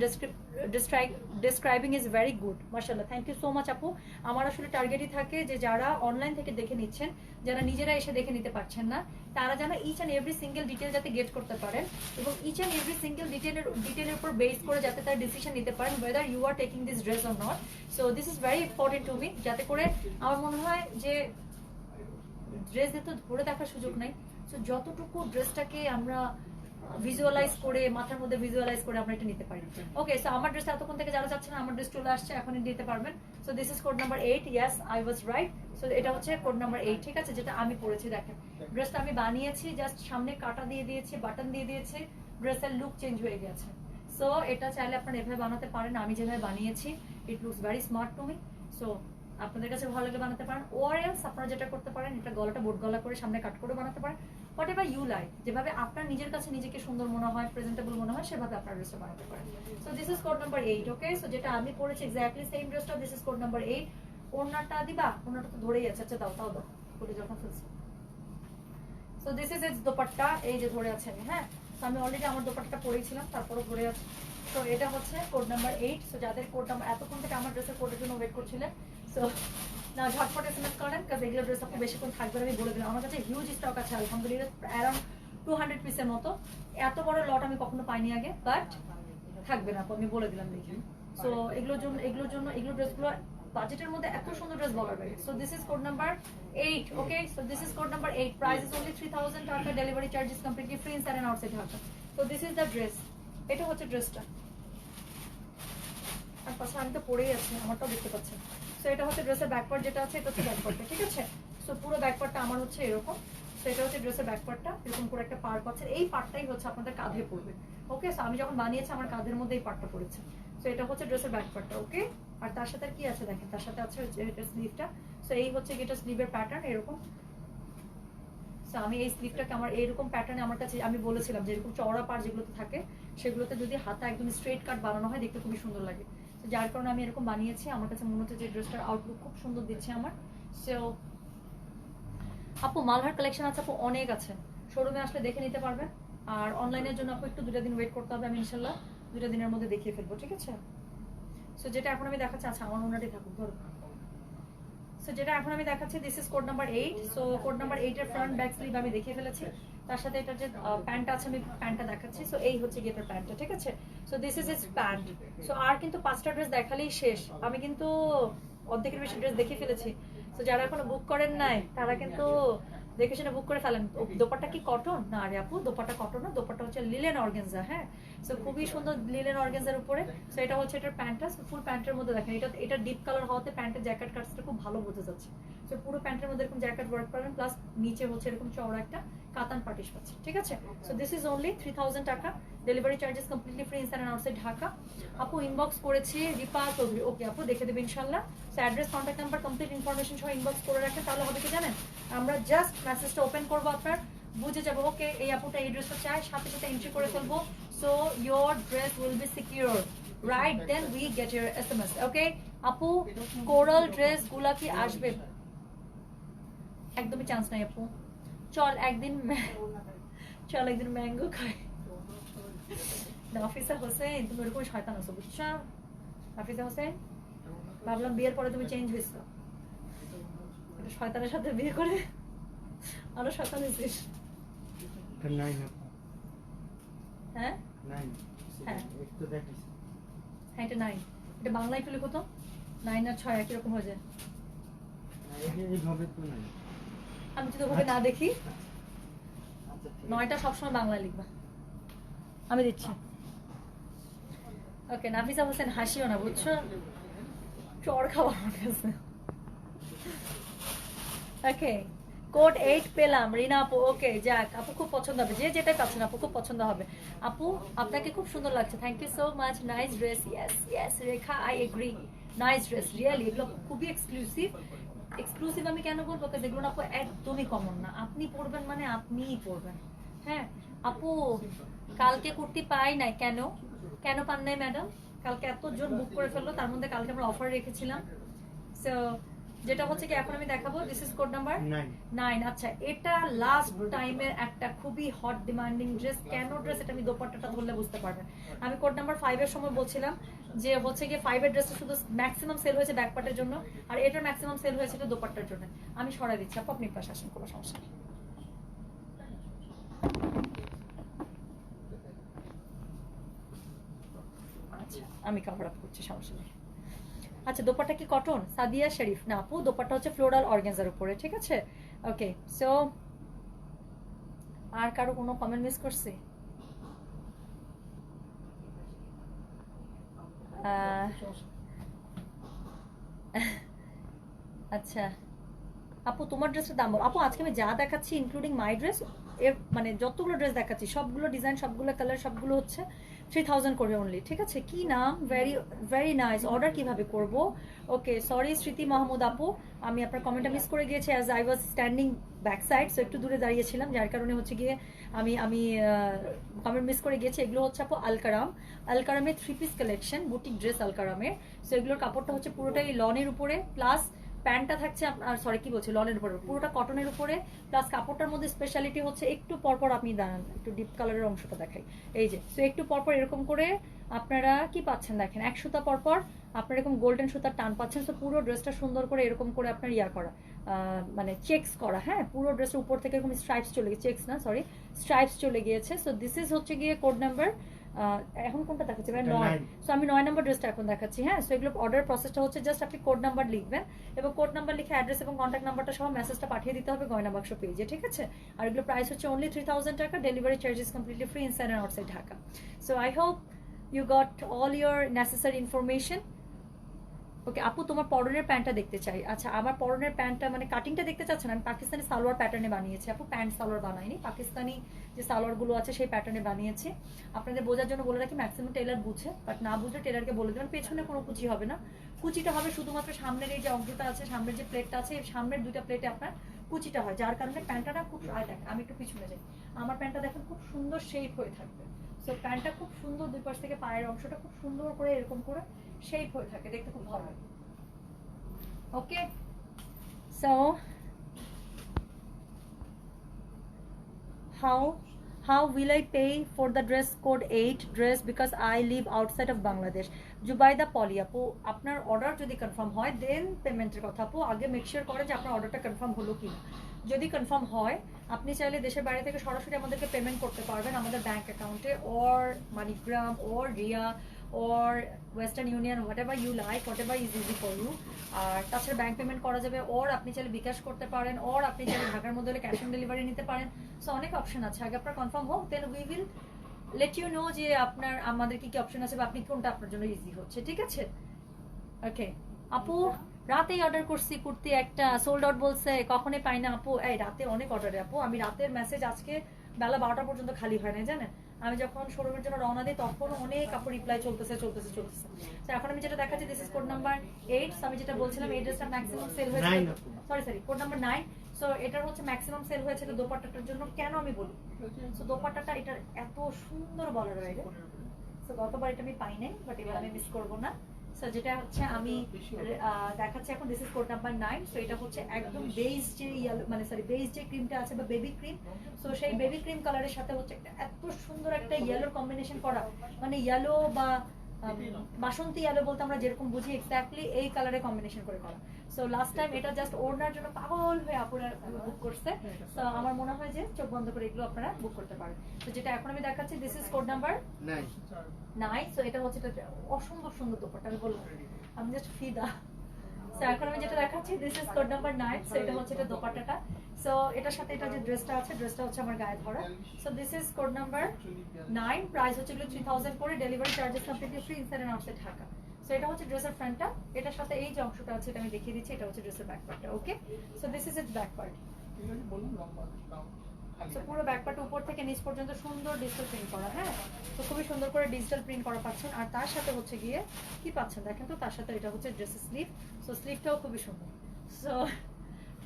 describing is very good. Mashallah, thank you so much আপু। আমার আসলে টার্গেটই থাকে যে যারা অনলাইন থেকে দেখে নিচ্ছেন, যারা নিজেরা এসে দেখে নিতে পারছেন না, তারা যেন each and every single detail যাতে গেট করতে পারেন, এবং ইচ অ্যান্ড এভরি সিঙ্গেল ডিটেলের উপর বেস করে যাতে তারা ডিসিশন নিতে পারেন whether you are taking this dress or not. So this is very important to me, যাতে করে আমার মনে হয় যে ড্রেস যেহেতু ধরে দেখার সুযোগ নাই, সো যতটুকু ড্রেসটাকে আমরা ভিজুয়ালাইজ করে মাথার মধ্যে ভিজুয়ালাইজ করে আমরা এটা নিতে পারি। ওকে, সো আমার ড্রেসটা এতক্ষণ থেকে যারা চাচ্ছেন আমার ড্রেস চলে আসছে, এখনই দিতে পারবেন। So this is code number 8, yes I was right. So এটা হচ্ছে কোড নাম্বার 8, ঠিক আছে, যেটা আমি পরেছি। দেখেন ড্রেসটা আমি বানিয়েছি, জাস্ট সামনে কাটা দিয়ে দিয়েছি, বাটন দিয়ে দিয়েছি, ড্রেসের লুক চেঞ্জ হয়ে গেছে। সো এটা চাইলে আপনারা এভাবে বানাতে পারেন, আমি যেভাবে বানিয়েছি it looks very smart to me. So আপনাদের কাছে ভালো লাগে বানাতে পারেন, ওর এলস আপনারা যেটা করতে পারেন এটা গলাটা বোট গলা করে সামনে কাট করে বানাতে পারেন, হোয়াট এভার ইউ লাইক, যেভাবে আপনার নিজের কাছে নিজেকে সুন্দর মনে হয়, প্রেজেন্টেবল মনে হয়, সেভাবে আপনার ড্রেসটা বানাতে পারেন। So this is code number 8, okay. So যেটা আমি পরেছি এক্স্যাক্টলি সেম ড্রেসটা, দিস ইজ কোড নাম্বার 8। ওড়নাটা দিবা, ওড়নাটা তো ধরেই আছে, আচ্ছা দাও দাও দাও বলে যখন ফেলছি। So this is it's dupatta, এই যে ধরে আছে আমি, হ্যাঁ। তো আমি অলরেডি আমার দোপাট্টাটা পরেছিলাম, তারপরও ধরে আছে। তো এটা হচ্ছে কোড নাম্বার 8। সো যাদের কোড নাম্বার এতক্ষণ থেকে আমার ড্রেসের কোডের জন্য ওয়েট করছিলেন, সো না ঝটপট এসএমএস করেন, কারণ এগুলো ড্রেস আপনি বেশিক্ষণ থাকবে না, আমি বলে দিলাম। আমার কাছে হিউজ স্টক আছে আলহামদুলিল্লাহ, অ্যারাউন্ড 200 পিসের মতো। এত বড় লট আমি কখনো পাইনি আগে, বাট থাকবে না, আমি বলে দিলাম দেখি। সো এগুলো ড্রেসগুলো বাজেটের মধ্যে এত সুন্দর ড্রেস বলার বাইরে। So this is code number 8, okay. So this is code number 8, price is only 3000 টাকা, delivery charges completely free inside and outside Dhaka. So this is the dress, এটা হচ্ছে ড্রেসটা। আর পাশে আমি তো পরেই আছি, আমারটাও দেখতে পাচ্ছেন। সো এটা হচ্ছে ড্রেসের ব্যাকপার্ট, যেটা আছে এটা হচ্ছে ব্যাকপার্টটা, ঠিক আছে। সো পুরো ব্যাকপার্টটা আমার হচ্ছে এরকম। সো এটা হচ্ছে ড্রেসের ব্যাকপার্টটা, এরকম করে একটা পার পাচ্ছে, এই পার্টটাই হচ্ছে আপনাদের কাঁধে পড়বে, ওকে। সো আমি যখন বানিয়েছি আমার কাঁধের মধ্যে এই পার্টটা পড়েছে। সো এটা হচ্ছে ড্রেসের ব্যাকপার্টটা, ওকে। আর তার সাথে কি আছে দেখেন, তার সাথে আছে এটা স্লিভটা। সো এই হচ্ছে এটা স্লিভের প্যাটার্ন এরকম। সো আমি এই স্লিভটাকে আমার এরকম প্যাটার্নে, আমার কাছে আমি বলেছিলাম যে এরকম চওড়া পার যেগুলোতে থাকে সেগুলোতে যদি হাতা একদম স্ট্রেট কাট বানানো হয় দেখতে খুবই সুন্দর লাগে। যার কারণে আমি এরকম বানিয়েছি, আমার কাছে মনে হচ্ছে যে ড্রেসটার আউটলুক খুব সুন্দর দিচ্ছে আমার। সো আপু মালহার কালেকশন আছে আপু, অনেক আছে, শোরুমে আসলে দেখে নিতে পারবেন। আর অনলাইনের জন্য আপু একটু 2টা দিন ওয়েট করতে হবে, আমি ইনশাল্লাহ 2টা দিনের মধ্যে দেখিয়ে ফেলবো, ঠিক আছে। সো যেটা এখন আমি দেখাচ্ছি, আচ্ছা আমার ওনাটাই থাকুক ধরো। সো যেটা এখন আমি দেখাচ্ছি this is code number 8। So code number 8 এর ফ্রন্ট ব্যাক স্লিভ আমি দেখিয়ে ফেলেছি, তার সাথে এটা যে প্যান্ট আছে আমি প্যান্টটা দেখাচ্ছি। সো এই হচ্ছে গিয়ে প্যান্টটা, ঠিক আছে। So this is it's pant. So আর কিন্তু 5টা ড্রেস দেখালেই শেষ, আমি কিন্তু অর্ধেকের বেশি ড্রেস দেখিয়ে ফেলেছি। সো যারা এখনো বুক করেন নাই তারা কিন্তু দেখে শুনে বুক করে ফেলেন। দোপাট্টা কি কটন? না রে আপু, দোপাট্টা কটন না, দোপাট্টা হচ্ছে লিলেন অর্গানজা, হ্যাঁ। সো খুবই সুন্দর লিলেন অর্গানজার উপরে। সো এটা হচ্ছে এটার প্যান্টটা, ফুল প্যান্টের মধ্যে দেখেন এটা ডিপ কালার হওয়াতে প্যান্টের জ্যাকেট কাটসটা খুব ভালো বোঝা যাচ্ছে। সো পুরো প্যান্টের মধ্যে এরকম জ্যাকেট ওয়ার্ক পাবেন, প্লাস নিচে হচ্ছে এরকম চওড়া একটা কাতান পাটিশ পাচ্ছে, ঠিক আছে। সো দিস ইজ অনলি 3000 টাকা, delivery charges completely free inside and outside Dhaka. আপু ইনবক্স করেছি রিপা চৌধুরী, ওকে আপু দেখে দেবে ইনশাল্লাহ। So address, contact number, complete information সহ ইনবক্স করে রাখেন, তাহলে হবে কি জানেন, আমরা জাস্ট মেসেজটা ওপেন করবো, আপনার বুঝে যাবো ওকে এই আপুটা এই ড্রেসটা চাই, সাথে সাথে এন্ট্রি করে ফেলবো। So your dress will be secure, right then we get your SMS, okay. আপু কোরাল ড্রেস গুলা কি আসবে? একদমই চান্স নাই আপু, চল একদিন ম্যাঙ্গো খাই। নাফিসা হোসেন তুমি এরকম শয়তান আছো, বুঝছো নাফিসা হোসেন? ভাবলাম বিয়ের পরে তুমি চেঞ্জ হয়েছো, একটা শয়তানের সাথে বিয়ে করে আরো শয়তান হয়েছিস। হ্যাঁ হ্যাঁ হ্যাঁ, এটা 9, এটা বাংলায় একটু লিখো তো, 9 আর 6 একই রকম হয়ে যায়। আমি যদি ওভাবে না দেখি, 9টা সবসময় বাংলায় লিখবা, আমি দিচ্ছি। ওকে নাফিসা হোসেন হাসিও না, বুঝছো, চর খাওয়া আমার কাছে। ওকে কোড 8 পেলাম রিনা আপু, ওকে যাক আপু খুব পছন্দ হবে, যে যেটাই পাচ্ছেন আপু খুব পছন্দ হবে। আপু আপনাকে খুব সুন্দর লাগছে, thank you so much, nice dress, yes yes Rekha I agree, nice dress really, এগুলো খুবই এক্সক্লুসিভ। আমি কেন বলবো, কারণ এগুলো আপু একদমই কমন না, আপনি পরবেন মানে আপনিই পরবেন। হ্যাঁ আপু কালকে কুর্তি পাই নাই, কেন কেন পান নাই ম্যাডাম? কালকে এতজন বুক করে ফেললো, তার মধ্যে কালকে আমরা অফার রেখেছিলাম। সো যেটা হচ্ছে কি এখন আমি দেখাবো, দিস ইজ কোড নাম্বার 9। আচ্ছা এটা লাস্ট টাইমের একটা খুবই হট ডিমান্ডিং ড্রেস, কেন ড্রেস এটা আমি দোপাট্টাটা ধরলে বুঝতে পারবেন। আমি কোড নাম্বার 5 এর সময় বলছিলাম যে হচ্ছে গিয়ে 5 এর ড্রেসটা শুধু ম্যাক্সিমাম সেল হয়েছে ব্যাকপার্টের জন্য, আর এটার ম্যাক্সিমাম সেল হয়েছে এটা দোপাট্টার জন্য। আমি সরাই দিচ্ছি আপু, আপনি পাশে আসেন, কোনো সমস্যা নেই। আচ্ছা আমি কভার আপ করছি, সমস্যা নেই। আচ্ছা দোপাট্টা কি কটন? সাদিয়া শরীফ, না আপু দোপাট্টা হচ্ছে ফ্লোরাল অর্গানজার উপরে, ঠিক আছে। ওকে সো আর কারো কোনো কমেন্ট মিস করছি? আচ্ছা আপু তোমার ড্রেসের দাম বলো আপু। আজকে আমি যা দেখাচ্ছি ইনক্লুডিং মাই ড্রেস, এর মানে যতগুলো ড্রেস দেখাচ্ছি সবগুলো ডিজাইন, সবগুলো কালার, সবগুলো হচ্ছে 3000 করে অনলি, ঠিক আছে? কি নাম? Very very nice. অর্ডার কিভাবে করব? ওকে, সরি স্মৃতি মাহমুদ আপু, আমি আপনার কমেন্টটা মিস করে গিয়েছি as I was standing back side, so একটু দূরে দাঁড়িয়েছিলাম, যার কারণে হচ্ছে গিয়ে আমি আমি কমেন্ট মিস করে গিয়েছি। এগুলো হচ্ছে আপু আলকারাম, আলকারামের 3 পিস কালেকশন, বুটিক ড্রেস আলকারামের। সো এগুলোর কাপড়টা হচ্ছে পুরোটাই লনের উপরে, প্লাস প্যান্টটা থাকছে আপনার, সরি কি বলছি, লনের উপরে, পুরোটা কটনের উপরে, প্লাস কাপড়টার মধ্যে স্পেশালিটি হচ্ছে একটু পরপর আপনি দাঁড়ান, একটু ডিপ কালারের অংশটা দেখাই, এই যে। সো একটু পরপর এরকম করে আপনারা কি পাচ্ছেন দেখেন, এক সুতা পরপর আপনার এরকম গোল্ডেন সুতার টান পাচ্ছেন। সো পুরো ড্রেসটা সুন্দর করে এরকম করে আপনার ইয়া করা, মানে চেকস করা, হ্যাঁ, পুরো ড্রেসের উপর থেকে এরকম স্ট্রাইপস চলে গেছে, চেকস না সরি, স্ট্রাইপস চলে গিয়েছে। সো দিস ইজ হচ্ছে গিয়ে কোড নাম্বার, এখন কোনটা দেখাচ্ছি ভাই? 9। সো আমি 9 নম্বর ড্রেসটা এখন দেখাচ্ছি, হ্যাঁ। সো এগুলো অর্ডার প্রসেসটা হচ্ছে জাস্ট আপনি কোড নাম্বার লিখবেন এবং কোড নাম্বার লিখে অ্যাড্রেস এবং কন্ট্যাক্ট নাম্বারটা সহ মেসেজটা পাঠিয়ে দিতে হবে গয়না বাক্স পেজে, ঠিক আছে? আর এগুলো প্রাইস হচ্ছে অনলি 3000 টাকা, delivery charges completely free inside and outside Dhaka. So I hope you got all your necessary information. Okay আপু, তোমার পরনের প্যান্টটা দেখতে চাই। আচ্ছা, আমার পরনের প্যান্টটা মানে কাটিংটা দেখতে চাচ্ছেন? আমি পাকিস্তানি সালোয়ার প্যাটার্নে বানিয়েছি আপু, প্যান্ট সালোয়ার বানাইনি, পাকিস্তানি যে সালোয়ারগুলো আছে সেই প্যাটার্নে বানিয়েছি। আপনাদের বোঝার জন্য বলে রাখি, ম্যাক্সিমাম টেলার বুঝে, বাট না বুঝলে টেলারকে বলে দেবেন। পেছনে কোনো কুচি হবে না, কুচিটা হবে শুধুমাত্র সামনের এই যে অংশটা আছে, সামনের যে প্লেটটা আছে, এই সামনের দুইটা প্লেটে আপনার কুচিটা হয়, যার কারণে প্যান্টটা না খুব দেখেন, আমি একটু পিছনে যাই, আমার প্যান্টটা দেখেন খুব সুন্দর শেপ হয়ে থাকবে। সো প্যান্টটা খুব সুন্দর, দুই পাশ থেকে পায়ের অংশটা খুব সুন্দর করে এরকম করে শেপ হয়ে থাকে, দেখতে খুব ভালো লাগে। Okay, so how will I pay for the dress code 8 dress because I live outside of Bangladesh? Zubaida পলি আপু, আপনার অর্ডার যদি কনফার্ম হয় দেন পেমেন্টের কথা আপু, আগে মেক শিওর করেন যে আপনার অর্ডারটা কনফার্ম হলো কিনা। যদি কনফার্ম হয় আপনি চাইলে দেশের বাইরে থেকে সরাসরি আমাদেরকে পেমেন্ট করতে পারবেন আমাদের ব্যাংক অ্যাকাউন্টে, or MoneyGram, or Riya, or Western Union, whatever you like, whatever is easy for you। আর তাছাড়া ব্যাংক পেমেন্ট করা যাবে, ওর আপনি চাইলে বিকাশ করতে পারেন, ওর আপনি চাইলে ঢাকার মধ্যে হলে ক্যাশ অন ডেলিভারি নিতে পারেন। সো অনেক অপশন আছে, আগে আপনার কনফার্ম হোক, then we will let you know যে আপনার আমাদের কি কি অপশন আছে বা আপনি কোনটা আপনার জন্য ইজি হচ্ছে, ঠিক আছে? ওকে আপু, রাতেই অর্ডার করছি কুর্তি একটা, সোল্ড আউট বলছে, কখনই পাই না আপু। এই রাতে অনেক অর্ডারে আপু, আমি রাতের মেসেজ আজকে বেলা 12টা পর্যন্ত খালি হয় না জানেন। আমি যখন শোরুমের জন্য রওনা দিই তখন অনেক আপু রিপ্লাই চলতেছে। তো এখন আমি যেটা দেখাচ্ছি, দিস ইজ কোড নাম্বার 8। আমি যেটা বলছিলাম এই ড্রেসটা ম্যাক্সিমাম সেল হয়েছে, সরি কোড নাম্বার 9। সো এটার হচ্ছে ম্যাক্সিমাম সেল হয়েছে দোপাট্টাটার জন্য। কেন আমি বলি, সো দোপাট্টাটা এটার এত সুন্দর বলার বাইরে, সো গতবার এটা আমি পাই নাই, বাট এবার আমি মিস করবো না। সো যেটা হচ্ছে আমি দেখাচ্ছি এখন, this is code number 9। So এটা হচ্ছে একদম বেজ যে ইয়েলো, মানে সরি বেজ যে ক্রিমটা আছে বা বেবি ক্রিম, সো সেই বেবি ক্রিম কালারের সাথে হচ্ছে একটা এত সুন্দর একটা ইয়েলোর কম্বিনেশন করা, মানে ইয়েলো বা বাসন্তী ইয়েলো বলতে আমরা যেরকম বুঝি এক্স্যাক্টলি এই কালারে কম্বিনেশন করে করা। সো লাস্ট টাইম এটা জাস্ট ওড়নার জন্য পাগল হয়ে আপনারা বুক করছে। তো আমার মনে হয় যে চোখ বন্ধ করে এগুলো আপনারা বুক করতে পারেন। তো যেটা এখন আমি দেখাচ্ছি, this is code number 9। So এটা হচ্ছে অসম্ভব সুন্দর দোপাট্টা, আমি বলবো আমি জাস্ট ফিদা। সো এখন আমি যেটা দেখাচ্ছি, this is code number 9। So এটা হচ্ছে এটা দোপাট্টাটা। সো এটার সাথে এটা যে ড্রেসটা আছে, ড্রেসটা হচ্ছে আমার গায়ে ধরা। So this is code number 9, price হচ্ছে 3000 করে, delivery charges completely free inside and outside Dhaka. So এটা হচ্ছে ড্রেসের ফ্রন্টটা, এটার সাথে এই যে অংশটা আছে এটা আমি দেখিয়ে দিচ্ছি, এটা হচ্ছে ড্রেসের ব্যাক পার্টটা। Okay, so this is it's back part. So পুরো ব্যাক পার্ট উপর থেকে নিচ পর্যন্ত সুন্দর ডিজিটাল প্রিন্ট করা, হ্যাঁ। তো খুবই সুন্দর করে ডিজিটাল প্রিন্ট করা পাচ্ছেন। আর তার সাথে হচ্ছে গিয়ে কি পাচ্ছেন দেখেন তো, তার সাথে এটা হচ্ছে ড্রেসের স্লিভ। সো স্লিভটাও খুবই সুন্দর। সো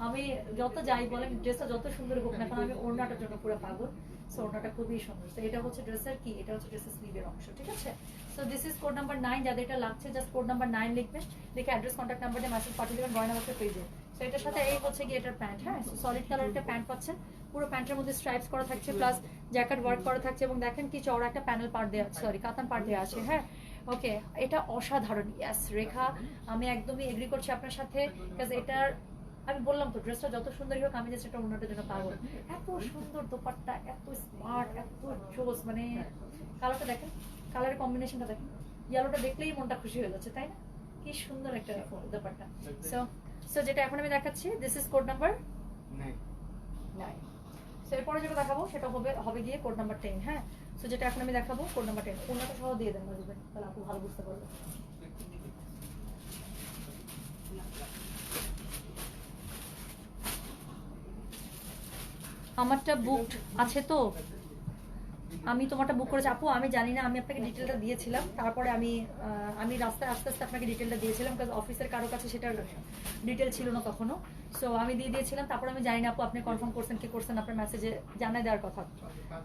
আমি যত যাই বলেন, ড্রেসটা যত সুন্দর হোক না কারণ আমি ওড়নাটার জন্য পুরো পাগল। সো ওড়নাটা খুবই সুন্দর। তো এটা হচ্ছে ড্রেসের কি, এটা হচ্ছে ড্রেসের স্লিভের অংশ, ঠিক আছে? So this is code number 9। যাদের এটা লাগছে জাস্ট কোড নাম্বার 9 লিখবেন, লিখে অ্যাড্রেস কন্ট্যাক্ট নাম্বার দিয়ে মেসেজ পাঠিয়ে দেবেন গয়না বাক্সের পেজে। সো এটার সাথে এই হচ্ছে গিয়ে এটার প্যান্ট, হ্যাঁ। সলিড কালার একটা প্যান্ট পাচ্ছেন, পুরো প্যান্টের মধ্যে স্ট্রাইপস করা থাকছে, প্লাস জ্যাকেট ওয়ার্ক করা থাকছে এবং দেখেন কি চওড়া একটা প্যানেল পার্ট দেওয়া, সরি কাতান পার্ট দেওয়া আছে, হ্যাঁ। ওকে, এটা অসাধারণ। ইয়াস রেখা, আমি একদমই এগ্রি করছি আপনার সাথে, বিকজ এটার আমি বললাম তো ড্রেসটা যত সুন্দরই হোক আমি জাস্ট এটা ওনাদের জন্য পাগল। এত সুন্দর দোপাট্টা, এত স্মার্ট, এত জোস, মানে কালারটা দেখেন, কালারের কম্বিনেশনটা দেখেন, ইয়েলোটা দেখলেই মনটা খুশি হয়ে যাচ্ছে, তাই না? কি সুন্দর একটা দোপাট্টা। সো সো যেটা এখন আমি দেখাচ্ছি, this is code number 9। So এরপরে যেটা দেখাবো সেটা হবে গিয়ে কোড নাম্বার 10, হ্যাঁ। সো যেটা এখন আমি দেখাবো কোড নাম্বার 10 কোনটা সহ দিয়ে দেন বুঝবেন তাহলে আপু ভালো বুঝতে পারবে। আমারটা বুকড আছে তো, আমি তোমারটা বুক করেছি আপু, আমি জানি না, আমি আপনাকে ডিটেলটা দিয়েছিলাম, তারপরে আমি রাস্তায় আস্তে আস্তে আপনাকে ডিটেলটা দিয়েছিলাম, কারণ অফিসের কারো কাছে সেটার ডিটেল ছিল না তখনও। সো আমি দিয়ে দিয়েছিলাম, তারপর আমি জানি না আপু আপনি কনফার্ম করছেন কি করছেন, আপনার মেসেজে জানাই দেওয়ার কথা,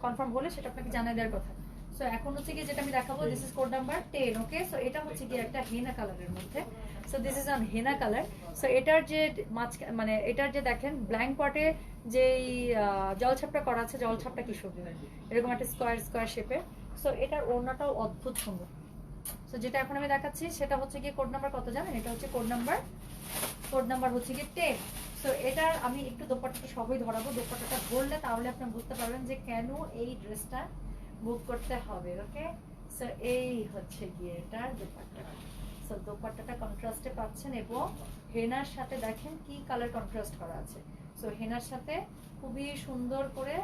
কনফার্ম হলে সেটা আপনাকে জানাই দেওয়ার কথা। সো এখন হচ্ছে কি যেটা আমি দেখাবো, this is code number 10। Okay, so এটা হচ্ছে কি একটা হেনা কালারের মধ্যে। So this is on henna colour. So এটার যে মানে এটার যে দেখেন ব্ল্যাঙ্ক পটে যেই জলছাপটা করা আছে, জলছাপটা কি সুন্দর, এরকম একটা স্কোয়ার স্কোয়ার শেপের। সো এটার ওড়নাটাও অদ্ভুত সুন্দর। সো যেটা এখন আমি দেখাচ্ছি সেটা হচ্ছে কি কোড নাম্বার কত জানেন, এটা হচ্ছে কোড নাম্বার হচ্ছে কি 10। সো এটার আমি একটু দোপাট্টাটা সবই ধরাবো, দোপাট্টাটা ধরলে তাহলে আপনি বুঝতে পারবেন যে কেন এই ড্রেসটা বুক করতে হবে। ওকে, সো এই হচ্ছে গিয়ে এটার দোপাট্টা। সো দোপাট্টাটা কন্ট্রাস্টে পাচ্ছেন এবং হেনার সাথে দেখেন কি কালার কন্ট্রাস্ট করা আছে। সো হেনার সাথে খুবই সুন্দর করে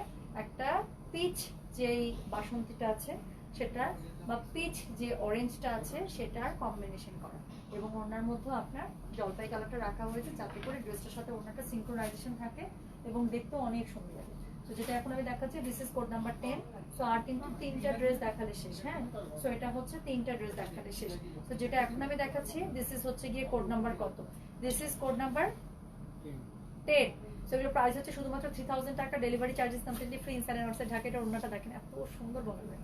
একটা পিচ যেই বাসন্তীটা আছে সেটা বা পিচ যে অরেঞ্জটা আছে সেটার কম্বিনেশন করা, এবং ওনার মধ্যে আপনার জলপাই কালারটা রাখা হয়েছে যাতে করে ড্রেসটার সাথে ওনাটা সিঙ্ক্রোনাইজেশন থাকে এবং দেখতেও অনেক সুন্দর লাগে। তো যেটা এখন আমি দেখাচ্ছি this is code number 10। So আর কিন্তু 3টা ড্রেস দেখালে শেষ। হ্যাঁ, সো এটা হচ্ছে 3টা ড্রেস দেখালে শেষ। তো যেটা এখন আমি দেখাচ্ছি দিস ইজ হচ্ছে গিয়ে কোড নাম্বার কত, this is code number 10। So এগুলো প্রাইস হচ্ছে শুধুমাত্র 3000 টাকা, delivery charges completely free. Inside and outside Dhaka. এটা ওড়নাটা দেখেন এত সুন্দর বলবে।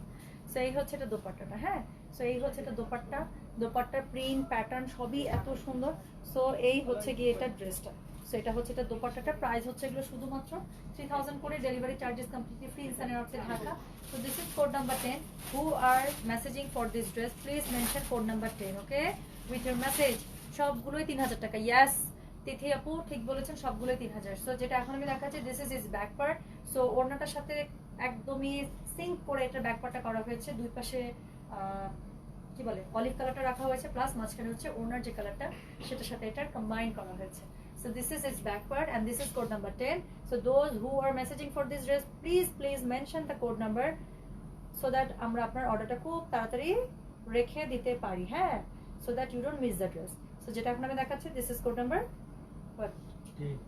সো এই হচ্ছে এটা দোপাট্টাটা। হ্যাঁ, সো এই হচ্ছে এটা দোপাট্টা, দোপাট্টার প্রিন্ট প্যাটার্ন সবই এত সুন্দর। সো এই হচ্ছে গিয়ে এটা ড্রেসটা। সো এটা হচ্ছে এটা দোপাট্টাটা, প্রাইস হচ্ছে এগুলো শুধুমাত্র 3000 করে, delivery charges completely free. Inside and outside Dhaka. So this is code number 10। Who are messaging for this dress please mention code number 10 okay with your message. সবগুলোই 3000 টাকা। ইয়েস তিথি আপু ঠিক বলেছেন, সবগুলোই 3000। সো যেটা এখন আমি দেখাচ্ছি this is back part. So ওড়নাটার সাথে একদমই সিঙ্ক করে এটা ব্যাক পার্টটা করা হয়েছে, দুই পাশে কি বলে অলিভ কালারটা রাখা হয়েছে, প্লাস মাঝখানে হচ্ছে ওড়নার যে কালারটা সেটার সাথে এটা কম্বাইন করা হয়েছে। So this is its back part and this is code number 10. So those who are messaging for this dress please mention the code number so that আমরা আপনার অর্ডারটা খুব তাড়াতাড়ি রেখে দিতে পারি। হ্যাঁ, so that you don't miss the dress. So যেটা এখন আমি দেখাচ্ছি this is code number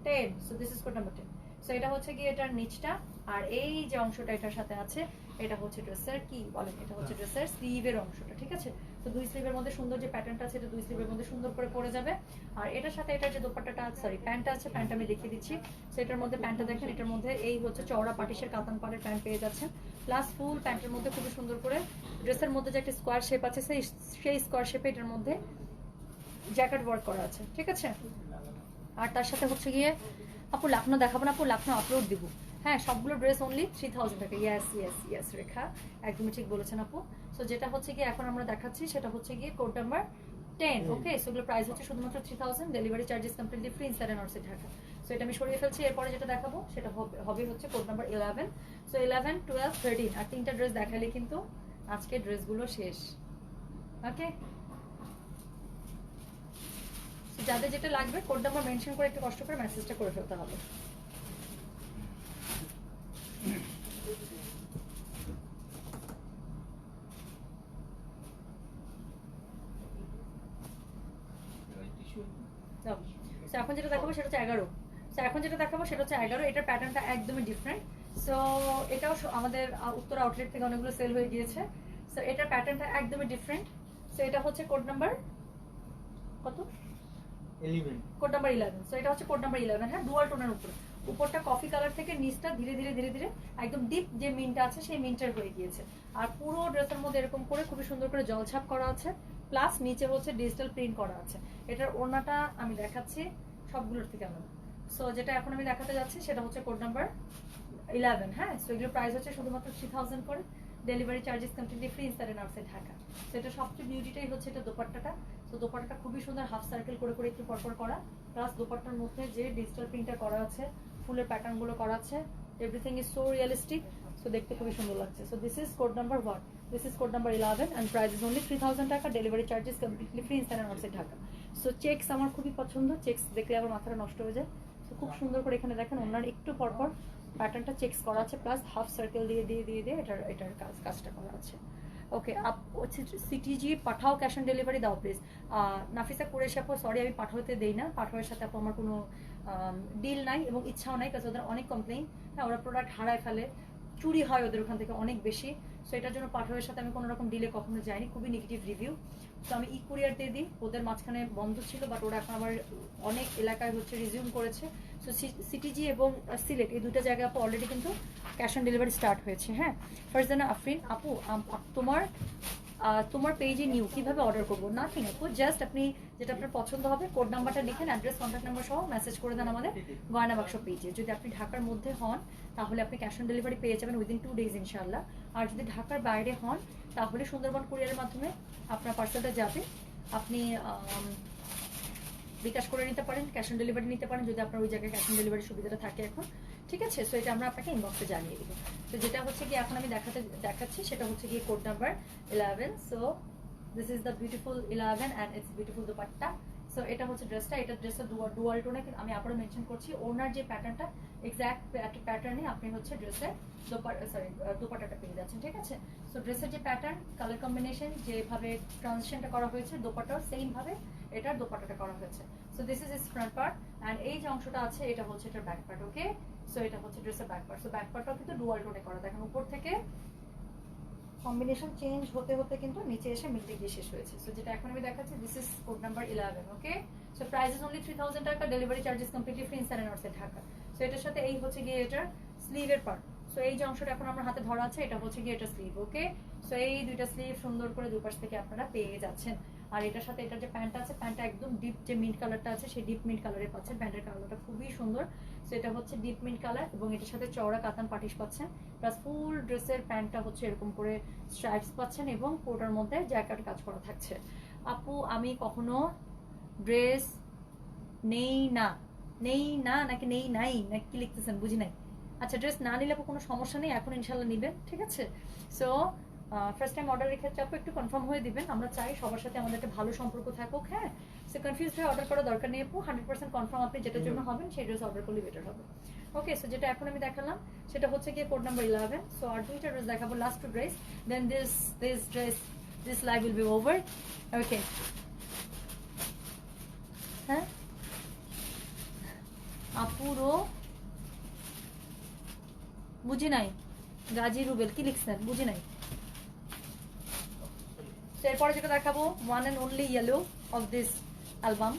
10. So this is code number 10. So এটা হচ্ছে কি এটার নিচটা, আর এই যে অংশটা এটার সাথে আছে এটা হচ্ছে ড্রেসের কি বলেন, এটা হচ্ছে ড্রেসের স্লিভের অংশটা। ঠিক আছে, তো দুই স্লিভের মধ্যে সুন্দর যে প্যাটার্নটা আছে এটা দুই স্লিভের মধ্যে সুন্দর করে পরে যাবে। আর এটার সাথে এটার যে দোপাট্টাটা সরি প্যান্টটা আছে, প্যান্ট আমি দেখিয়ে দিচ্ছি। সেটার মধ্যে প্যান্টটা দেখেন, এটার মধ্যে এই হচ্ছে চওড়া পাটিশের কাতান পাড়ের প্যান্ট পেয়ে যাচ্ছেন, প্লাস ফুল প্যান্টের মধ্যে খুবই সুন্দর করে ড্রেসের মধ্যে যে একটা স্কোয়ার শেপ আছে সেই স্কোয়ার শেপে এটার মধ্যে জ্যাকেট ওয়ার্ক করা আছে। ঠিক আছে, আর তার সাথে হচ্ছে গিয়ে আপু লাখনো দেখাবো না, আপু লাখনো আপলোড দিব। হ্যাঁ, সবগুলো ড্রেস অনলি 3000 টাকা। ইয়েস রেখা একদমই ঠিক বলেছেন আপু। সো যেটা হচ্ছে গিয়ে এখন আমরা দেখাচ্ছি সেটা হচ্ছে গিয়ে কোড নাম্বার 10। ওকে, সো এগুলো প্রাইস হচ্ছে শুধুমাত্র 3000, delivery charges completely free inside and outside Dhaka. So এটা আমি সরিয়ে ফেলছি, এরপরে যেটা দেখাবো সেটা হবে হচ্ছে কোড নাম্বার 11। সো 11, 12, 13 আর 3টা ড্রেস দেখালে কিন্তু আজকে ড্রেসগুলো শেষ। ওকে, যাদের যেটা লাগবে কোড নাম্বার মেনশন করে একটু কষ্ট করে মেসেজটা করে ফেলতে হবে। এখন যেটা দেখাবো সেটা হচ্ছে 11। এটার প্যাটার্নটা একদমই ডিফারেন্ট। সো এটাও আমাদের উত্তর আউটলেট থেকে অনেকগুলো সেল হয়ে গিয়েছে। সো এটার প্যাটার্নটা একদমই ডিফারেন্ট। সো এটা হচ্ছে কোড নাম্বার কত, 11 কোড নাম্বার 11। সো এটা হচ্ছে কোড নাম্বার 11। হ্যাঁ, ডুয়াল টোনের উপরটা কফি কালার থেকে নিচটা ধীরে ধীরে একদম ডিপ যে মিনটা আছে সেই মিনটার হয়ে গিয়েছে। আর পুরো ড্রেসের মধ্যে এরকম করে খুবই সুন্দর করে জলছাপ করা আছে, প্লাস নিচে হচ্ছে ডিজিটাল প্রিন্ট করা আছে। এটার ওড়নাটা আমি দেখাচ্ছি সবগুলোর থেকে আলাদা। সো যেটা এখন আমি দেখাতে যাচ্ছি সেটা হচ্ছে কোড নাম্বার 11। হ্যাঁ, সো এগুলোর প্রাইস হচ্ছে শুধুমাত্র 3000 করে, delivery charges completely free inside and outside Dhaka. তো এটা সবচেয়ে বিউটিটাই হচ্ছে এটা দোপাট্টাটা। তো দোপাট্টাটা খুবই সুন্দর, হাফ সার্কেল করে একটু পরপর করা, প্লাস দোপাট্টার মধ্যে যে ডিজিটাল প্রিন্টটা করা আছে, ফুলের প্যাটার্নগুলো করা আছে, everything is so realistic. So দেখতে খুবই সুন্দর লাগছে। So this is code number 1, this is code number 11 and price is only 3000 টাকা, delivery charges completely free inside and outside Dhaka. So checks আমার খুবই পছন্দ, চেকস দেখলে আমার মাথাটা নষ্ট হয়ে যায়। তো খুব সুন্দর করে এখানে দেখেন ওনার একটু পরপর প্যাটার্নটা চেকস করা আছে, প্লাস হাফ সার্কেল দিয়ে দিয়ে দিয়ে দিয়ে এটার কাজটা করা আছে। ওকে, আপ সিটিজি পাঠাও, ক্যাশ অন ডেলিভারি দাও প্লিজ। নাফিসা কুরেশি আপু, সরি আমি পাঠাতে দেই না, পাঠাওয়ার সাথে আপু আমার কোনো ডিল নাই এবং ইচ্ছাও নাই, কারণ ওদের অনেক কমপ্লেইন। হ্যাঁ, ওরা প্রোডাক্ট হারায় ফেলে, চুরি হয় ওদের ওখান থেকে অনেক বেশি। সো এটার জন্য পাঠাওয়ার সাথে আমি কোনো রকম ডিলে কখনো যাইনি, খুবই নেগেটিভ রিভিউ। তো আমি কুরিয়ার দিয়ে দিই, ওদের মাঝখানে বন্ধ ছিল, বাট ওরা এখন আমার অনেক এলাকায় হচ্ছে রিজিউম করেছে। সো সিটিজি এবং সিলেট এই দুটো জায়গায় আপু অলরেডি কিন্তু ক্যাশ অন ডেলিভারি স্টার্ট হয়েছে। হ্যাঁ, ফারজানা আফরিন আপু, তোমার পেজে নিউ কিভাবে অর্ডার করবো? নাথিং আপু, জাস্ট আপনি যেটা আপনার পছন্দ হবে কোড নাম্বারটা লিখেন, অ্যাড্রেস কন্ট্যাক্ট নাম্বার সহ মেসেজ করে দেন আমাদের গয়না বাক্স পেজে। যদি আপনি ঢাকার মধ্যে হন তাহলে আপনি ক্যাশ অন ডেলিভারি পেয়ে যাবেন উইদিন 2 days ইনশাআল্লাহ। আর যদি ঢাকার বাইরে হন তাহলে সুন্দরবন কুরিয়ারের মাধ্যমে আপনার পার্সেলটা যাবে। আপনি বিকাশ করে নিতে পারেন, ক্যাশ অন ডেলিভারি নিতে পারেন যদি আপনার ওই জায়গায় ক্যাশ অন ডেলিভারি সুবিধাটা থাকে এখন। ঠিক আছে, সো এটা আমরা আপনাকে ইনবক্সে জানিয়ে দেবো। তো যেটা হচ্ছে কি এখন আমি দেখাচ্ছি সেটা হচ্ছে গিয়ে code number 11। So this is the beautiful 11 and it's beautiful dupatta. So এটা হচ্ছে ড্রেসটা, এটা ড্রেসটা ডুয়াল টোনে, আমি আবারও মেনশন করছি ওনার যে প্যাটার্নটা এক্স্যাক্ট প্যাটার্নে আপনি হচ্ছে ড্রেসের দোপাট্টাটা পেয়ে যাচ্ছেন। ঠিক আছে, সো ড্রেসের যে প্যাটার্ন, কালার কম্বিনেশন, যেভাবে ট্রানজিশনটা করা হয়েছে, দোপাট্টাও সেম ভাবে এটার দোপাট্টাটা করা হয়েছে। So this is is front part and এই যে অংশটা আছে এটা হচ্ছে এটার ব্যাক পার্ট। ওকে, সো এটা হচ্ছে ড্রেসের ব্যাক পার্ট। সো ব্যাক পার্টটাও কিন্তু ডুয়াল টোনে করা, দেখেন উপর থেকে কম্বিনেশন চেঞ্জ হতে হতে কিন্তু নিচে এসে মিলতে গিয়ে শেষ হয়েছে। সো যেটা এখন আমি দেখাচ্ছি this is code number 11। Okay, so price is only 3000 টাকা, delivery charges completely free inside and outside Dhaka. So এটার সাথে এই হচ্ছে গিয়ে এটার স্লিভের পার্ট। সো এই যে অংশটা এখন আমার হাতে ধরা আছে এটা হচ্ছে গিয়ে এটা স্লিভ। ওকে, সো এই দুইটা স্লিভ সুন্দর করে দুপাশ থেকে আপনারা পেয়ে যাচ্ছেন। আর এটার সাথে এটার যে প্যান্ট আছে, প্যান্টটা একদম ডিপ যে মিন্ট কালারটা আছে সেই ডিপ মিন্ট কালারে পাচ্ছেন। প্যান্টের কালারটা খুবই সুন্দর। সো এটা হচ্ছে ডিপ মিন্ট কালার এবং এটার সাথে চওড়া কাতান পাটিশ পাচ্ছেন, প্লাস ফুল ড্রেসের প্যান্টটা হচ্ছে এরকম করে স্ট্রাইপস পাচ্ছেন এবং কোটার মধ্যে জ্যাকেট কাজ করা থাকছে। আপু আমি কখনো ড্রেস নেই না নাকি নেই নাই নাকি কি লিখতেছেন বুঝি নাই। আচ্ছা, ড্রেস না নিলে কোনো সমস্যা নেই, এখন ইনশাল্লাহ নিবেন। ঠিক আছে, সো ফার্স্ট টাইম অর্ডারের ক্ষেত্রে আপু একটু কনফার্ম হয়ে দিবেন, আমরা চাই সবার সাথে আমাদের একটা ভালো সম্পর্ক থাকুক। হ্যাঁ, সো কনফিউজ হয়ে অর্ডার করার দরকার নেই আপু, 100% কনফার্ম আপনি যেটার জন্য হবেন সেই ড্রেস অর্ডার করলে বেটার হবে। ওকে, সো যেটা এখন আমি দেখালাম সেটা হচ্ছে গিয়ে কোড নাম্বার 11। সো আর দুইটা ড্রেস দেখাবো, last two dress, then this live will be over. Okay, হ্যাঁ আপুরও বুঝি নাই, গাজী রুবেল কি লিখছেন বুঝি নাই। এরপরে যেটা দেখাবো one and only yellow of this album.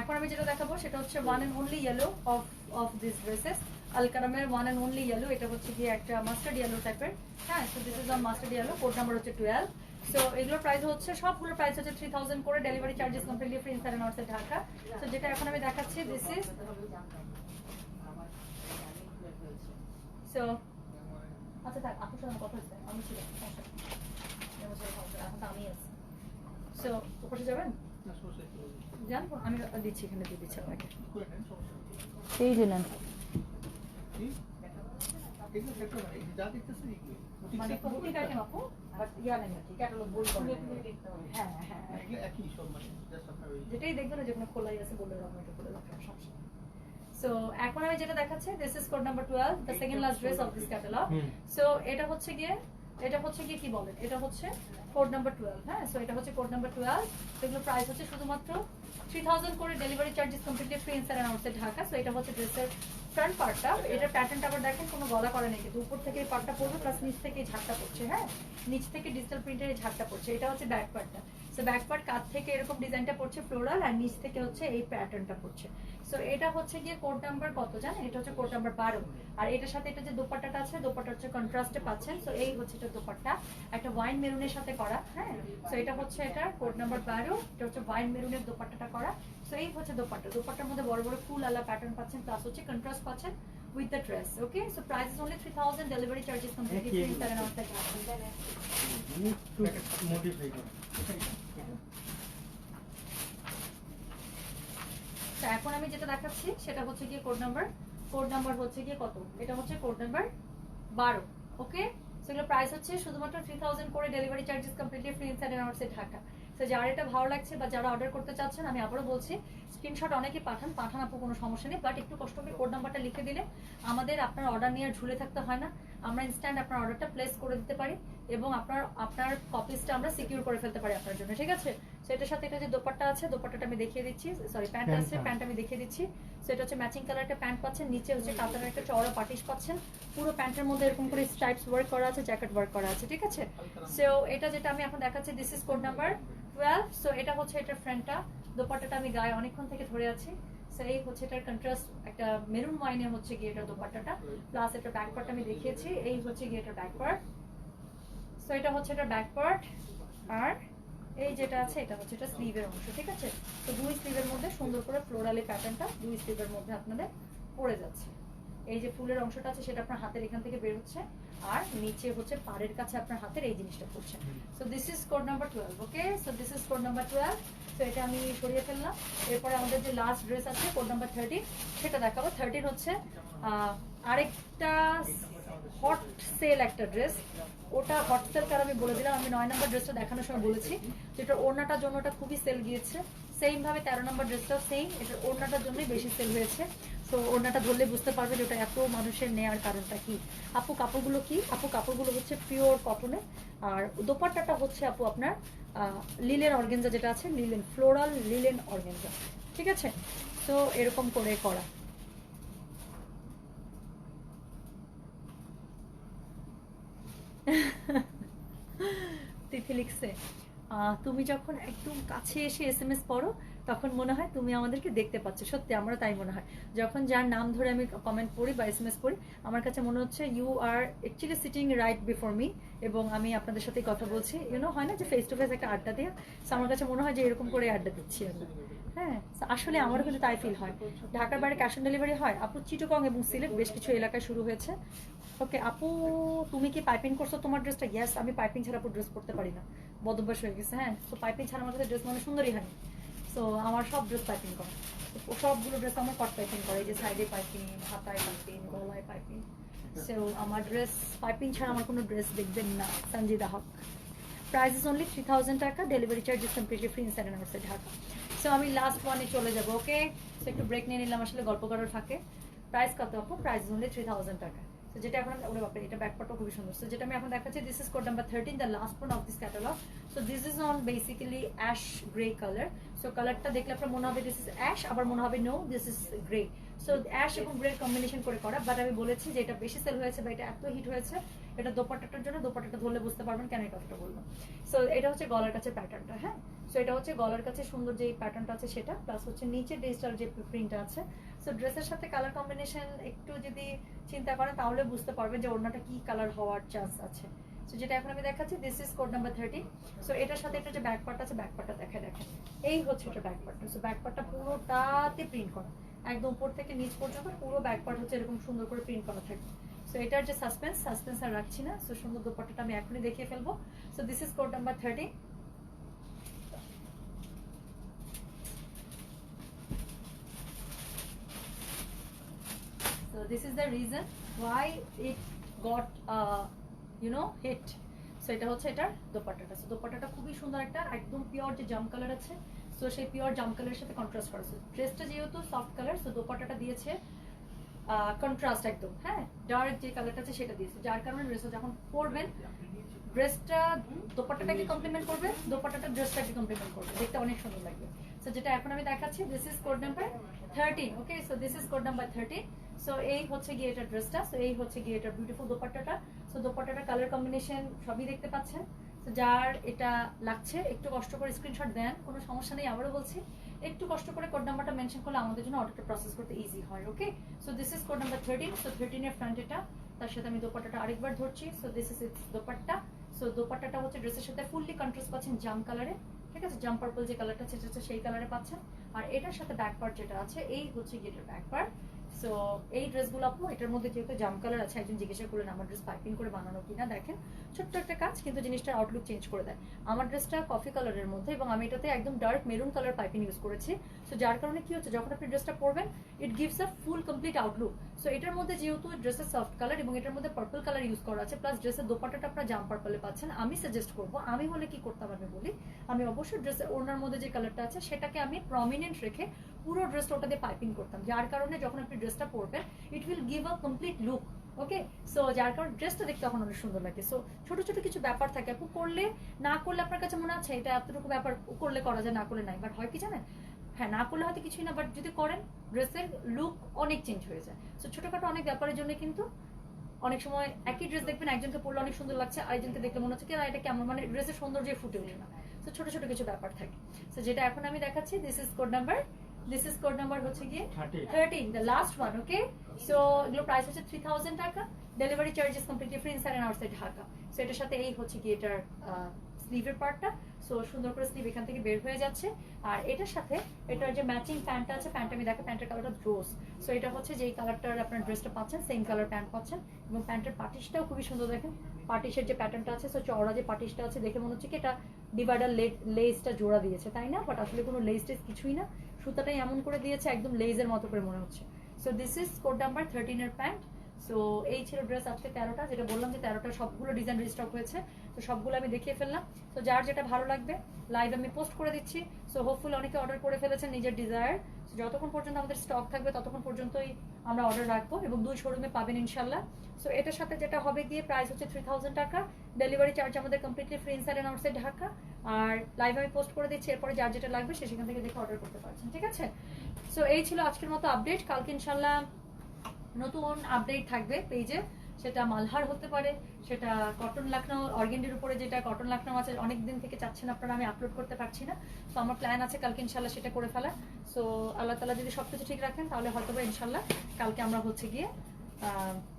এখন আমি যেটা দেখাবো সেটা হচ্ছে one and only yellow of this dresses, আলকারামের ওয়ান অ্যান্ড অনলি ইয়েলো। এটা হচ্ছে গিয়ে একটা মাস্টার্ড ইয়েলো টাইপের। হ্যাঁ, so this is on mustard yellow, code number হচ্ছে 12। সো এগুলোর প্রাইস হচ্ছে সবগুলোর প্রাইস হচ্ছে 3000 করে, delivery charges completely free inside and outside Dhaka. So যেটা এখন আমি দেখাচ্ছি দিস ইজ সো আচ্ছা থাক, আপুর সাথে কথা হচ্ছে, আমি ছিলাম এখন তো আমি আছি। সো উপরে যাবেন যান, আমি দিচ্ছি, এখানে দিয়ে দিচ্ছি আপনাকে, এই যে নেন। মানে প্রত্যেক আইটেম আপু বাট ইয়া নেন নাকি ক্যাটালগ বই করে। হ্যাঁ হ্যাঁ, যেটাই দেখবেন যেখানে খোলাই আছে বলে আমি এটা করে রাখলাম সমস্যা। সো এখন আমি যেটা দেখাচ্ছি this is code number 12, the second last dress of this catalogue. So এটা হচ্ছে গিয়ে কি বলেন, এটা হচ্ছে কোড নাম্বার 12। হ্যাঁ, সো এটা হচ্ছে কোড নাম্বার 12। এগুলো প্রাইস হচ্ছে শুধুমাত্র 3000 করে, delivery charges completely free inside and outside Dhaka. So এটা হচ্ছে ড্রেসের ফ্রন্ট পার্টটা, এটার প্যাটার্নটা আবার দেখেন কোনো গলা করা নেই, কিন্তু উপর থেকে এই পার্টটা পড়বে প্লাস নিচ থেকে এই ঝাড়টা পড়ছে। হ্যাঁ, নিচ থেকে ডিজিটাল প্রিন্টের এই ঝাড়টা পড়ছে। এটা হচ্ছে ব্যাক পার্টটা। সো ব্যাক পার্ট কাঁধ থেকে এরকম ডিজাইনটা পড়ছে ফ্লোরাল, আর নিচ থেকে হচ্ছে এই প্যাটার্নটা পড়ছে। সো এটা হচ্ছে গিয়ে কোড নাম্বার কত জানেন, এটা হচ্ছে কোড নাম্বার 12। আর এটার সাথে এটা যে দোপাট্টাটা আছে, দোপাট্টা হচ্ছে কন্ট্রাস্টে পাচ্ছেন। সো এই হচ্ছে এটা দোপাট্টা, একটা ওয়াইন মেরুনের সাথে করা। হ্যাঁ, সো এটা হচ্ছে এটা কোড নাম্বার 12, এটা হচ্ছে ওয়াইন মেরুনের দোপাট্টাটা করা। সো এই হচ্ছে দোপাট্টার মধ্যে বড় বড় ফুল আলা প্যাটার্ন পাচ্ছেন, প্লাস হচ্ছে কন্ট্রাস্ট পাচ্ছেন with the dress. Okay, so price is only 3000, delivery charges completely free inside and outside Dhaka. তো এখন আমি যেটা দেখাচ্ছি সেটা হচ্ছে গিয়ে কোড নাম্বার হচ্ছে গিয়ে কত, এটা হচ্ছে কোড নাম্বার 12। ওকে, সেগুলো প্রাইস হচ্ছে শুধুমাত্র 3000 করে, delivery charges completely free inside and outside Dhaka. তো যার এটা ভালো লাগছে বা যারা অর্ডার করতে চাচ্ছেন, আমি আবারও বলছি স্ক্রিনশট অনেকে পাঠান আপু, কোনো সমস্যা নেই, বাট একটু কষ্ট করে কোড নাম্বারটা লিখে দিলে আমাদের আপনার অর্ডার নিয়ে আর ঝুলে থাকতে হয় না। আমরা ইনস্ট্যান্ট আপনার অর্ডারটা প্লেস করে দিতে পারি এবং আপনার কপিসটা আমরা সিকিউর করে ফেলতে পারি আপনার জন্য, ঠিক আছে? সো এটার সাথে এটা যে দোপাট্টা আছে, দোপাট্টাটা আমি দেখিয়ে দিচ্ছি, সরি প্যান্ট আছে, প্যান্ট আমি দেখিয়ে দিচ্ছি। সো এটা হচ্ছে ম্যাচিং কালার একটা প্যান্ট পাচ্ছেন, নিচে হচ্ছে কাতারের একটা চওড়া পাটিশ পাচ্ছেন, পুরো প্যান্টের মধ্যে এরকম করে স্ট্রাইপস ওয়ার্ক করা আছে, জ্যাকেট ওয়ার্ক করা আছে, ঠিক আছে? সো এটা যেটা আমি এখন দেখাচ্ছি, this is code number 12। So এটা হচ্ছে এটার ফ্রন্টটা, দোপাট্টাটা আমি গায়ে অনেকক্ষণ থেকে ধরে আছি। সো এই হচ্ছে এটার কন্ট্রাস্ট একটা মেরুন ওয়াইনে হচ্ছে গিয়ে এটা দোপাট্টাটা, প্লাস এটা ব্যাক পার্ট আমি দেখিয়েছি, এই হচ্ছে গিয়ে এটা ব্যাক পার্ট। সো এটা হচ্ছে এটা ব্যাক পার্ট, আর এই যেটা আছে এটা হচ্ছে এটা স্লিভের অংশ, ঠিক আছে? তো দুই স্লিভের মধ্যে সুন্দর করে ফ্লোরালি প্যাটার্নটা দুই স্লিভের মধ্যে আপনাদের পড়ে যাচ্ছে। এই যে ফুলের অংশটা আছে সেটা আপনার হাতের এখান থেকে বের হচ্ছে, আর নিচে হচ্ছে পাড়ের কাছে আপনার হাতের এই জিনিসটা পড়ছে। So this is code number 12, okay? So this is code number 12। তো এটা আমি সরিয়ে ফেললাম। এরপরে আমাদের যে লাস্ট ড্রেস আছে কোড নাম্বার 13, সেটা দেখাবো। 13 হচ্ছে আরেকটা হট সেল একটা ড্রেস, ওটা হট সেল কার আমি বলে দিলাম। আমি 9 নম্বর ড্রেসটা দেখানোর সময় বলেছি যেটা ওড়নাটার জন্য ওটা খুবই সেল গিয়েছে, সেম ভাবে 13 নম্বর ড্রেসটাও সেম, এটা ওড়নাটার জন্যই বেশি সেল হয়েছে। তো ওড়নাটা ধরলে বুঝতে পারবে যে ওটা এত মানুষের নেওয়ার কারণটা কি। আপু কাপড়গুলো কি? আপু কাপড়গুলো হচ্ছে পিওর কটনে, আর দোপাট্টাটা হচ্ছে আপু আপনার লিলেন অর্গেনজা যেটা আছে, লিলেন ফ্লোরাল লিলেন অর্গেনজা, ঠিক আছে? তো এরকম করে করা। তিথি লিখছে তুমি যখন একদম কাছে এসে এসএমএস পড়ো তখন মনে হয় তুমি আমাদেরকে দেখতে পাচ্ছ। সত্যি আমরা তাই মনে হয়, যখন যার নাম ধরে আমি কমেন্ট পড়ি বা এসএমএস পড়ি, আমার কাছে মনে হচ্ছে you are actually sitting right before me, এবং আমি আপনাদের সাথে কথা বলছি। হয় না যে ফেস টু ফেস একটা আড্ডা দেওয়া, আমার কাছে মনে হয় যে এরকম করে আড্ডা দিচ্ছি আমি। হ্যাঁ, আসলে আমারও কিন্তু তাই ফিল হয়। ঢাকার বাইরে ক্যাশ অন ডেলিভারি হয় আপু, চিটাগং এবং সিলেট বেশ কিছু এলাকায় শুরু হয়েছে। ওকে আপু, তুমি কি পাইপিং করছো তোমার ড্রেসটা? ইয়েস, আমি পাইপিং ছাড়া আপু ড্রেস পরতে পারি না, বদভ্যাস হয়ে গেছে। হ্যাঁ, তো পাইপিং ছাড়া আমার কাছে ড্রেস মানে সুন্দরই হয়। সো আমার সব ড্রেস পাইপিং করে, সবগুলো ড্রেস আমার কট পাইপিং করে, এই যে সাইডে পাইপিং, হাতায় পাইপিং, গলায় পাইপিং। সো আমার ড্রেস পাইপিং ছাড়া আমার কোনো ড্রেস দেখবেন না। Sanjida Haque, price is only 3000 টাকা, delivery charge is completely free inside and outside Dhaka. So আমি লাস্ট ওয়ানে চলে যাবো, ওকে? সো একটু ব্রেক নিয়ে নিলাম আসলে গল্প করার ফাঁকে। প্রাইস কত আপু? প্রাইস ইজ অনলি 3000 টাকা। তো যেটা এখন ওরে বাপরে, এটা ব্যাকপার্টও খুবই সুন্দর। সো যেটা আমি এখন দেখাচ্ছি, this is code number 13, the last one of this catalogue. So this is on basically ash grey colour. So কালারটা দেখলে আপনার মনে হবে দিস ইজ অ্যাশ, আবার মনে হবে no this is grey. So ash এবং গ্রে কম্বিনেশন করে করা, বাট আমি বলেছি যে এটা বেশি সেল হয়েছে বা এটা এত হিট হয়েছে এটা দোপাট্টাটার জন্য। দোপাট্টাটা ধরলে বুঝতে পারবেন কেন এই কথাটা বললাম। সো এটা হচ্ছে গলার কাছে প্যাটার্নটা, হ্যাঁ? সো এটা হচ্ছে গলার কাছে সুন্দর যে প্যাটার্নটা আছে সেটা, প্লাস হচ্ছে নিচে ডিজিটাল যে প্রিন্টটা আছে। সো ড্রেসের সাথে কালার কম্বিনেশন একটু যদি চিন্তা করেন তাহলে বুঝতে পারবেন যে ওড়নাটা কি কালার হওয়ার চান্স আছে। সো যেটা এখন আমি দেখাচ্ছি, this is code number 13। So এটার সাথে এটা যে ব্যাক পার্ট আছে, ব্যাক পার্টটা দেখেন, এই হচ্ছে এটা ব্যাক পার্টটা। সো ব্যাক পার্টটা পুরোটাতে প্রিন্ট করা, একদম উপর থেকে নিচ পর্যন্ত পুরো ব্যাক পার্ট হচ্ছে এরকম সুন্দর করে প্রিন্ট করা থাকে। সো এটার যে সাসপেন্স আর রাখছি না। সো সুন্দর দোপাট্টাটা আমি এখনই দেখিয়ে ফেলবো। So this is code number 13। So this is the reason why it got hit. So এটা হচ্ছে এটার দোপাট্টাটা। সো দোপাট্টাটা খুবই সুন্দর, একটা একদম পিওর যে জাম কালার আছে, সো সেই পিওর জাম কালারের সাথে কন্ট্রাস্ট করা। সো ড্রেসটা যেহেতু সফট কালার, সো দোপাট্টাটা দিয়েছে কন্ট্রাস্ট একদম, হ্যাঁ, ডার্ক যে কালারটা আছে সেটা দিয়েছে, যার কারণে ড্রেসটা যখন পরবেন ড্রেসটা দোপাট্টাটাকে কমপ্লিমেন্ট করবে, দোপাট্টাটা ড্রেসটাকে কমপ্লিমেন্ট করবে, দেখতে অনেক সুন্দর লাগবে। সো যেটা এখন আমি দেখাচ্ছি, this is code number 13, okay? So this is code number 13। So এই হচ্ছে গিয়ে এটা ড্রেসটা, সো এই হচ্ছে গিয়ে এটা বিউটিফুল দোপাট্টাটা। সো দোপাট্টাটা কালার কম্বিনেশন সবই দেখতে পাচ্ছেন। তো যার এটা লাগছে একটু কষ্ট করে স্ক্রিনশট দেন, কোনো সমস্যা নেই। আবারও বলছি, একটু কষ্ট করে কোড নাম্বারটা মেনশন করলে আমাদের জন্য অর্ডারটা প্রসেস করতে ইজি হয়, okay? So this is code number 13। So 13 এর ফ্রন্ট এটা, তার সাথে আমি দোপাট্টাটা আরেকবার ধরছি। So this is it's dupatta. So দোপাট্টাটা হচ্ছে ড্রেসের সাথে ফুললি কন্ট্রাস্ট পাচ্ছেন জাম কালারে, ঠিক আছে? জাম পার্পল যে কালারটা আছে সেই কালারে পাচ্ছেন। আর এটার সাথে ব্যাক পার্ট যেটা আছে, এই হচ্ছে গিয়ে এটার ব্যাক পার্ট। সো এই ড্রেসগুলো আপু এটার মধ্যে যেহেতু জাম কালার আছে, একজন জিজ্ঞাসা করলেন আমার ড্রেস পাইপিং করে বানানো কিনা, দেখেন ছোট্ট একটা কাজ কিন্তু জিনিসটার আউটলুক চেঞ্জ করে দেয়। আমার ড্রেসটা কফি কালারের মধ্যে এবং আমি এটাতে একদম dark maroon colour piping use করেছি। সো যার কারণে কি হচ্ছে, যখন আপনি ড্রেসটা পরবেন it gives a full complete Outlook. So এটার মধ্যে যেহেতু ড্রেসের সফট কালার এবং এটার মধ্যে পার্পল কালার ইউজ করা আছে, প্লাস ড্রেসের দোপাট্টাটা আপনারা জাম পার্পলে পাচ্ছেন। আমি সাজেস্ট করবো, আমি হলে কি করতাম আমি বলি, আমি অবশ্যই ড্রেসের ওড়নার মধ্যে যে কালারটা আছে সেটাকে আমি প্রমিনেন্ট রেখে পুরো ড্রেসটা ওটা দিয়ে পাইপিং করতাম, যার কারণে যখন আপনি ড্রেসটা পরবেন it will give a complete look. Okay, so যার কারণে ড্রেসটা দেখতে তখন অনেক সুন্দর লাগে। সো ছোট ছোট কিছু ব্যাপার থাকে আপু, করলে না করলে আপনার কাছে মনে আছে এটা এতটুকু ব্যাপার করলে করা যায়, না করলে নাই, বাট হয় কি জানেন, হ্যাঁ না করলে হয়তো কিছুই না, বাট যদি করেন ড্রেসের লুক অনেক চেঞ্জ হয়ে যায়। সো ছোটখাটো অনেক ব্যাপারের জন্য কিন্তু অনেক সময় একই ড্রেস দেখবেন একজনকে পরলে অনেক সুন্দর লাগছে, আরেকজনকে দেখলে মনে হচ্ছে কি না এটা কেমন, মানে ড্রেসের সৌন্দর্য ফুটে ওঠে না। তো ছোট ছোট কিছু ব্যাপার থাকে। সো যেটা এখন আমি দেখাচ্ছি, দিস ইজ কোড নাম্বার হচ্ছে গিয়ে 13, the last one. Okay, so এগুলো প্রাইস হচ্ছে 3000 টাকা, delivery charges completely free inside and outside Dhaka. So এটার সাথে এই হচ্ছে কি এটার স্লিভের পার্টটা, সো সুন্দর করে স্লিভ এখান থেকে বের হয়ে যাচ্ছে। আর এটার সাথে এটার যে ম্যাচিং প্যান্টটা আছে, প্যান্ট আমি দেখো, প্যান্টের কালারটা রোজ। সো এটা হচ্ছে যেই কালারটার আপনার ড্রেসটা পাচ্ছেন সেম কালার প্যান্ট পাচ্ছেন, এবং প্যান্টের পাটিশটাও খুবই সুন্দর, দেখেন পাটিশের যে প্যাটার্নটা আছে, সো চওড়া যে পাটিশটা আছে দেখে মনে হচ্ছে কি এটা ডিভাইডার লেসটা জোড়া দিয়েছে, তাই না? বাট আসলে কোনো লেস টেস কিছুই না, সুতাটাই এমন করে দিয়েছে একদম লেজের মতো করে মনে হচ্ছে। So this is code number 13 এর প্যান্ট। সো এই ছিল ড্রেস আজকে 13টা, যেটা বললাম যে 13টা সবগুলো ডিজাইন রিস্টক হয়েছে, তো সবগুলো আমি দেখিয়ে ফেললাম। তো যার যেটা ভালো লাগবে লাইভ আমি পোস্ট করে দিচ্ছি। সো হোপফুল অনেকে অর্ডার করে ফেলেছেন নিজের ডিজায়ার, যতক্ষণ পর্যন্ত আমাদের স্টক থাকবে ততক্ষণ পর্যন্তই আমরা অর্ডার রাখবো এবং 2 শোরুমে পাবেন ইনশাল্লাহ। সো এটার সাথে যেটা হবে গিয়ে প্রাইস হচ্ছে 3000 টাকা, ডেলিভারি চার্জ আমাদের completely free inside and outside Dhaka. আর লাইভ আমি পোস্ট করে দিচ্ছি, এরপরে যার যেটা লাগবে সে সেখান থেকে দেখে অর্ডার করতে পারছেন, ঠিক আছে? সো এই ছিল আজকের মতো আপডেট। কালকে ইনশাল্লাহ নতুন আপডেট থাকবে পেজে, সেটা মালহার হতে পারে, সেটা কটন লাখনৌ অর্গেন্ডির উপরে, যেটা কটন লাখনৌ আছে অনেকদিন থেকে চাচ্ছেন আপনারা, আমি আপলোড করতে পারছি না। তো আমার প্ল্যান আছে কালকে ইনশাল্লাহ সেটা করে ফেলা। সো আল্লাহ তালা যদি সবকিছু ঠিক রাখেন তাহলে হয়তো বা ইনশাল্লাহ কালকে আমরা হচ্ছে গিয়ে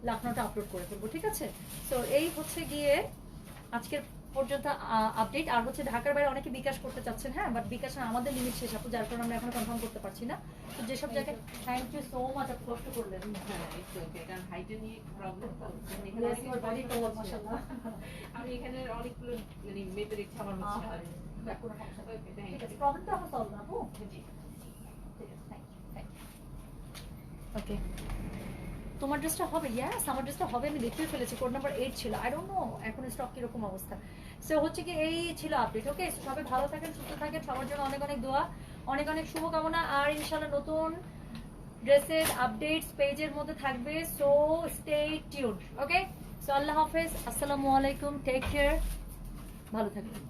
লাখনৌটা আপলোড করে ফেলবো, ঠিক আছে? সো এই হচ্ছে গিয়ে আজকের পর্যন্ত আপডেট। আর হচ্ছে ঢাকার বাইরে অনেকে বিকাশ করতে চাচ্ছেন, হ্যাঁ, বাট বিকাশ না, আমাদের লিমিট শেষ আপু, যার কারণে আমরা এখনো কনফার্ম করতে পারছি না। তো যেসব জায়গায় থ্যাংক ইউ সো মাচ, আপনি কষ্ট করলেন। Yes, your body tall, মাশাআল্লাহ। আমি এখানে অনেকগুলো মানে মেপে দেখছি আমার হচ্ছে না। দেখ, কোনো সমস্যা নেই। Okay, thank ঠিক আছে, you. প্রবলেমটা এখন সলভ না আপু। জি। ঠিক আছে, থ্যাংক ইউ। ওকে, তোমার ড্রেসটা হবে? ইয়াস, আমার ড্রেসটা হবে, আমি দেখিয়ে ফেলেছি, কোড নাম্বার 8 ছিল। আই ডোন্ট নো এখন স্টক কিরকম অবস্থা। সো হচ্ছে কি এই ছিল আপডেট। ওকে, সবাই ভালো থাকেন, সুস্থ থাকেন, সবার জন্য অনেক অনেক দোয়া, অনেক অনেক শুভকামনা। আর ইনশাআল্লাহ নতুন ড্রেসের আপডেটস পেজের মধ্যে থাকবে, সো স্টে টিউনড। ওকে, সো আল্লাহ হাফেজ, আসসালামু আলাইকুম, টেক কেয়ার, ভালো থাকবেন।